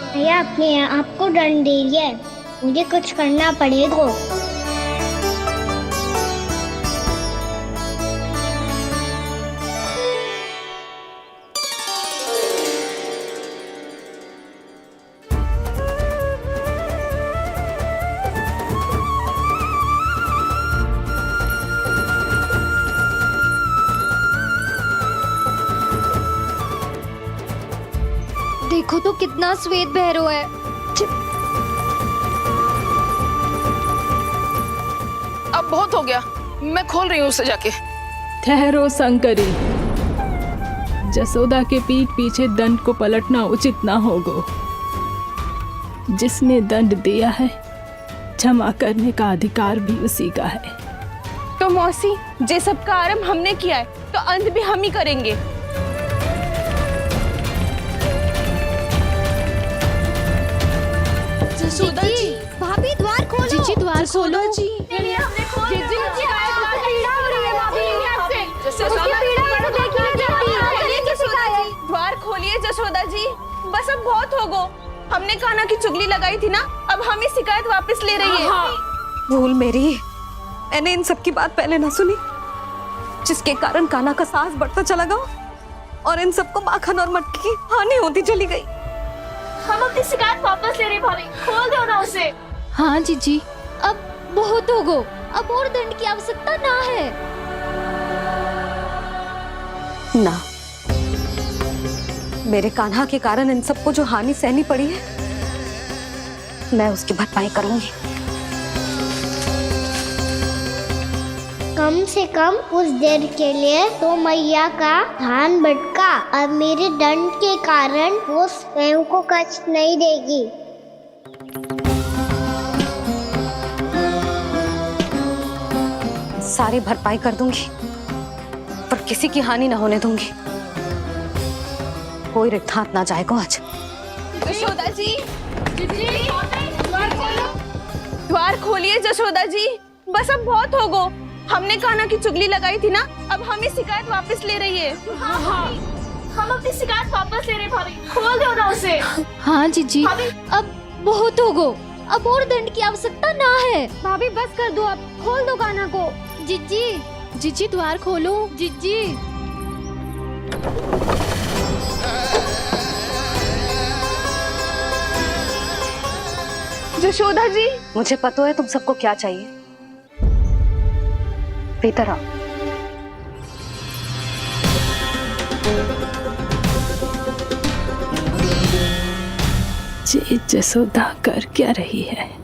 भैया अपने आप को दंड दे रही है, मुझे कुछ करना पड़ेगा। देखो तो कितना श्वेत भैरव है। अब बहुत हो गया, मैं खोल रही हूँ उसे जाके। ठहरो शंकरी, जसोदा के पीठ पीछे दंड को पलटना उचित ना होगा। जिसने दंड दिया है क्षमा करने का अधिकार भी उसी का है। तो मौसी, जे सब का आरंभ हमने किया है तो अंत भी हम ही करेंगे। जसोदा जी, भाभी द्वार खोलो। जीजी द्वार खोलो। जी द्वार खोलिए जसोदा जी, बस अब बहुत हो गो। हमने कान्हा की चुगली लगाई थी ना, अब हम ही शिकायत वापस ले रही है। भूल मेरी, मैंने इन सब की बात पहले ना सुनी, जिसके कारण कान्हा का साहस बढ़ता चला गया और इन सबको माखन और मटकी की हानि होती चली गई। हम अपनी शिकायत वापस ले रहे भाभी, खोल दो ना उसे। हाँ जीजी, अब बहुत हो गो, अब और दंड की आवश्यकता ना है। ना, मेरे कान्हा के कारण इन सबको जो हानि सहनी पड़ी है, मैं उसकी भरपाई करूंगी। कम से कम कुछ देर के लिए तो मैया का ध्यान भटका और मेरे दंड के कारण वो स्वयं को कष्ट नहीं देगी। सारी भरपाई कर दूंगी, पर किसी की हानि ना होने दूंगी। कोई रिक्त हाथ ना जाएगा आज। जशोदा जी, द्वार खोलिए जशोदा जी, बस अब बहुत हो गो। हमने कान्हा की चुगली लगाई थी ना, अब हमें शिकायत वापस ले रही है। हाँ हाँ, हम अपनी शिकायत वापस ले रहे भाभी, खोल दो ना उसे। हाँ जीजी, अब बहुत हो गो, अब और दंड की आवश्यकता ना है। भाभी बस कर दो, अब खोल दो कान्हा को। जीजी, जीजी द्वार खोलो, जीजी। जशोदा जी, मुझे पता है तुम सबको क्या चाहिए। भीतर आओ। जी जसोदा कर क्या रही है?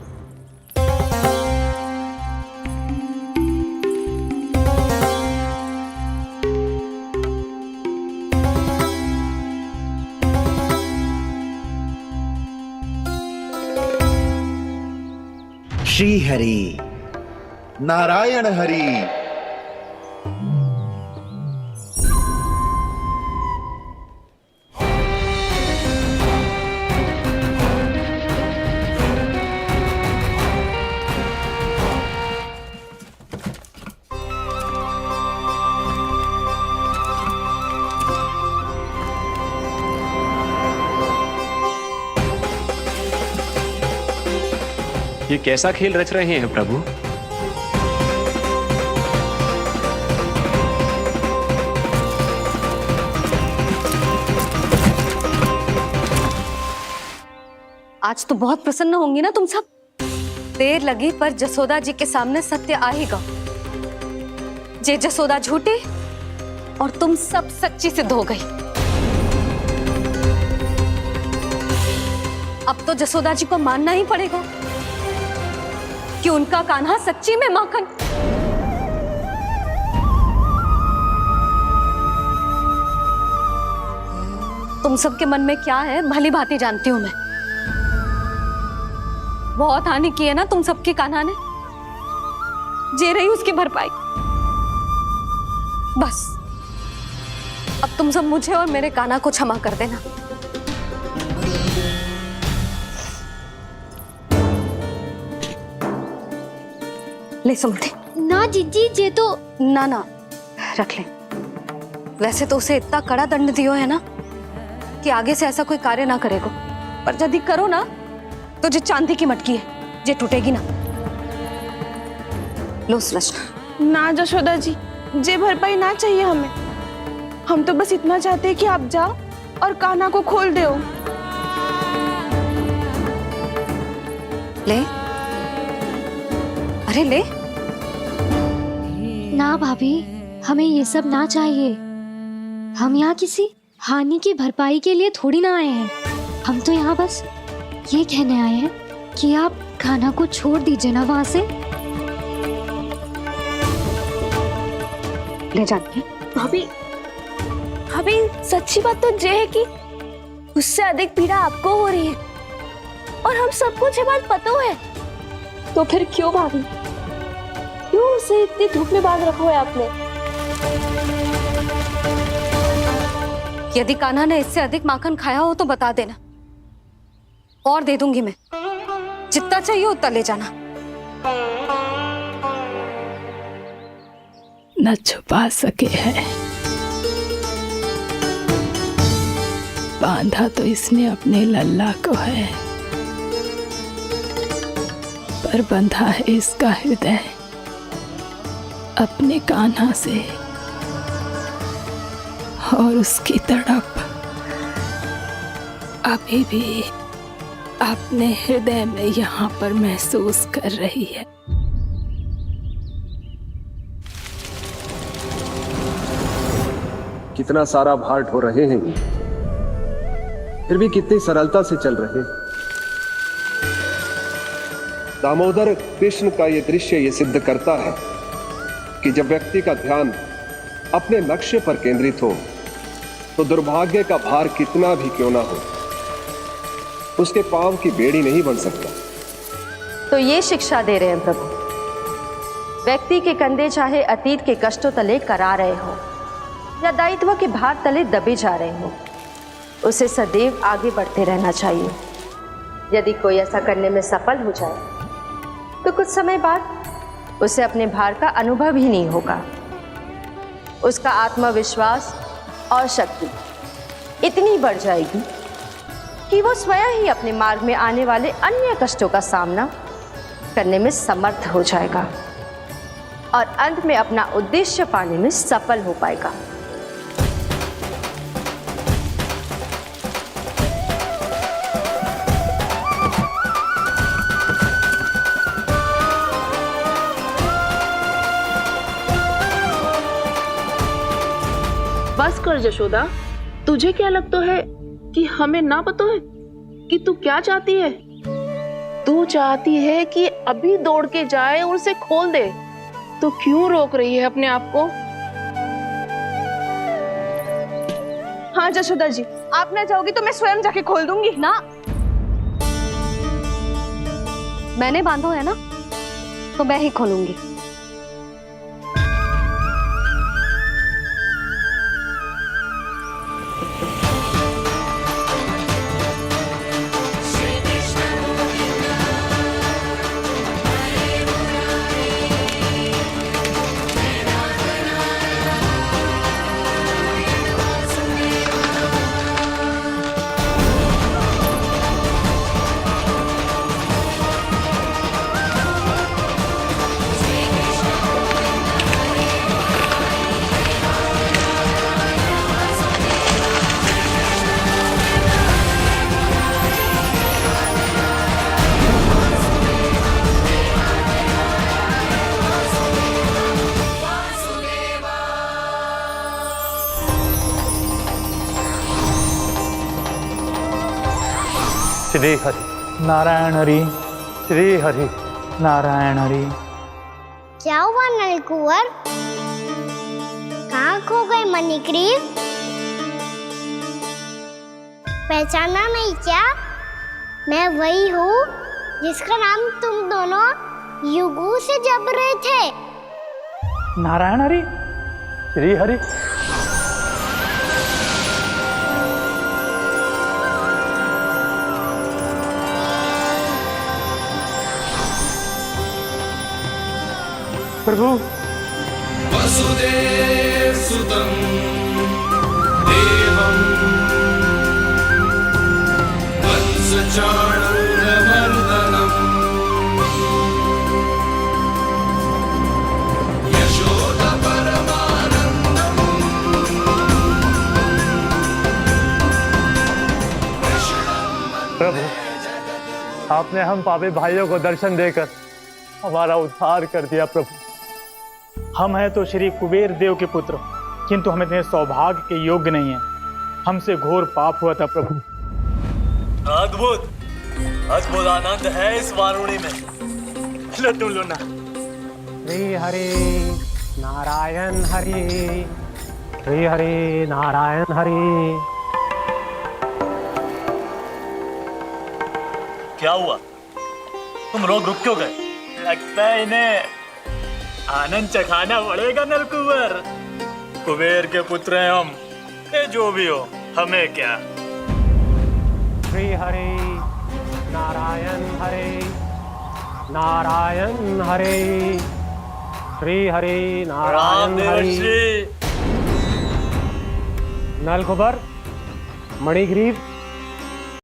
श्री हरि नारायण हरि। ये कैसा खेल रच रहे हैं प्रभु? आज तो बहुत प्रसन्न होंगी ना तुम सब। देर लगी पर जसोदा जी के सामने सत्य आएगा। जे जसोदा झूठे और तुम सब सच्ची सिद्ध हो गई। अब तो जसोदा जी को मानना ही पड़ेगा कि उनका कान्हा सच्ची में माखन। तुम सबके मन में क्या है भली भांति जानती हूं मैं। बहुत हानि की है ना तुम सबके कान्हा ने, जे रही उसकी भरपाई। बस अब तुम सब मुझे और मेरे कान्हा को क्षमा कर देना। ले सुमति। ना जीजी, जे तो ना ना रख ले। वैसे तो उसे इतना कड़ा दंड दियो है ना कि आगे से ऐसा कोई कार्य ना करेगा, पर यदि करो ना तो जो चांदी की मटकी है जे टूटेगी ना। लो सुलझ। ना जशोदा जी, जे भरपाई ना चाहिए हमें। हम तो बस इतना चाहते हैं कि आप जाओ और कान्हा को खोल दो। ले, अरे ले। ना भाभी, हमें ये सब ना चाहिए। हम यहाँ किसी हानि की भरपाई के लिए थोड़ी ना आए हैं। हम तो यहाँ बस ये कहने आए हैं कि आप कान्हा को छोड़ दीजिए ना वहां से। ले जाती है भाभी। भाभी सच्ची बात तो ये है कि उससे अधिक पीड़ा आपको हो रही है और हम सबको ये बात पता है। तो फिर क्यों भाभी, क्यों उसे इतनी धूप में बांध रखा है आपने? यदि कान्हा ने इससे अधिक माखन खाया हो तो बता देना, और दे दूंगी मैं। जितना चाहिए उतना ले जाना। न छुपा सके है, बांधा तो इसने अपने लल्ला को है, पर बंधा है इसका हृदय। अपने कान्हा से और उसकी तड़प अभी भी अपने हृदय में यहाँ पर महसूस कर रही है। कितना सारा भार ढो रहे हैं, फिर भी कितनी सरलता से चल रहे हैं। दामोदर कृष्ण का ये दृश्य ये सिद्ध करता है कि जब व्यक्ति का ध्यान अपने लक्ष्य पर केंद्रित हो तो दुर्भाग्य का भार कितना भी क्यों ना हो, उसके पांव की बेड़ी नहीं बन सकता। तो ये शिक्षा दे रहे हैं प्रभु, व्यक्ति के कंधे चाहे अतीत के कष्टों तले करा रहे हो या दायित्व के भार तले दबे जा रहे हो, उसे सदैव आगे बढ़ते रहना चाहिए। यदि कोई ऐसा करने में सफल हो जाए तो कुछ समय बाद उसे अपने भार का अनुभव ही नहीं होगा। उसका आत्मविश्वास और शक्ति इतनी बढ़ जाएगी कि वो स्वयं ही अपने मार्ग में आने वाले अन्य कष्टों का सामना करने में समर्थ हो जाएगा और अंत में अपना उद्देश्य पाने में सफल हो पाएगा। बस कर यशोदा, तुझे क्या लगता है कि हमें ना पता है कि तू क्या चाहती है? तू चाहती है कि अभी दौड़ के जाए और उसे खोल दे, तो क्यों रोक रही है अपने आप को? हाँ यशोदा जी, आप ना चाहोगी तो मैं स्वयं जाके खोल दूंगी। ना, मैंने बांधो है ना, तो मैं ही खोलूंगी। श्री हरि नारायण हरि, श्री हरि नारायण हरि। क्या हुआ नलकुंवर? कहाँ खो गए मणिग्रीव? पहचाना नहीं क्या? मैं वही हूँ जिसका नाम तुम दोनों युगों से जप रहे थे। नारायण हरि, श्री हरि। प्रभु, वसुदेव सुतं देवं वत्सचाणूरमर्दनम् यशोदा परमानन्दम् प्रभु, आपने हम पापी भाइयों को दर्शन देकर हमारा उद्धार कर दिया। प्रभु, हम हैं तो श्री कुबेर देव के पुत्र, किंतु हम इतने सौभाग्य के योग्य नहीं हैं। हमसे घोर पाप हुआ था प्रभु। अद्भुत अद्भुत आनंद है इस वारुणी में। लो तुम लो ना। श्री हरि नारायण हरि, श्री हरि नारायण हरि। क्या हुआ? तुम रोक रुक क्यों गए? लगता है इन्हें आनंद चखाना पड़ेगा नलकुंवर। कुबेर के पुत्र हैं हम, ये जो भी हो हमें क्या। श्री हरि नारायण हरि, नारायण हरि, श्री हरि नारायण हरि। नलकुबर, मणिग्रीव,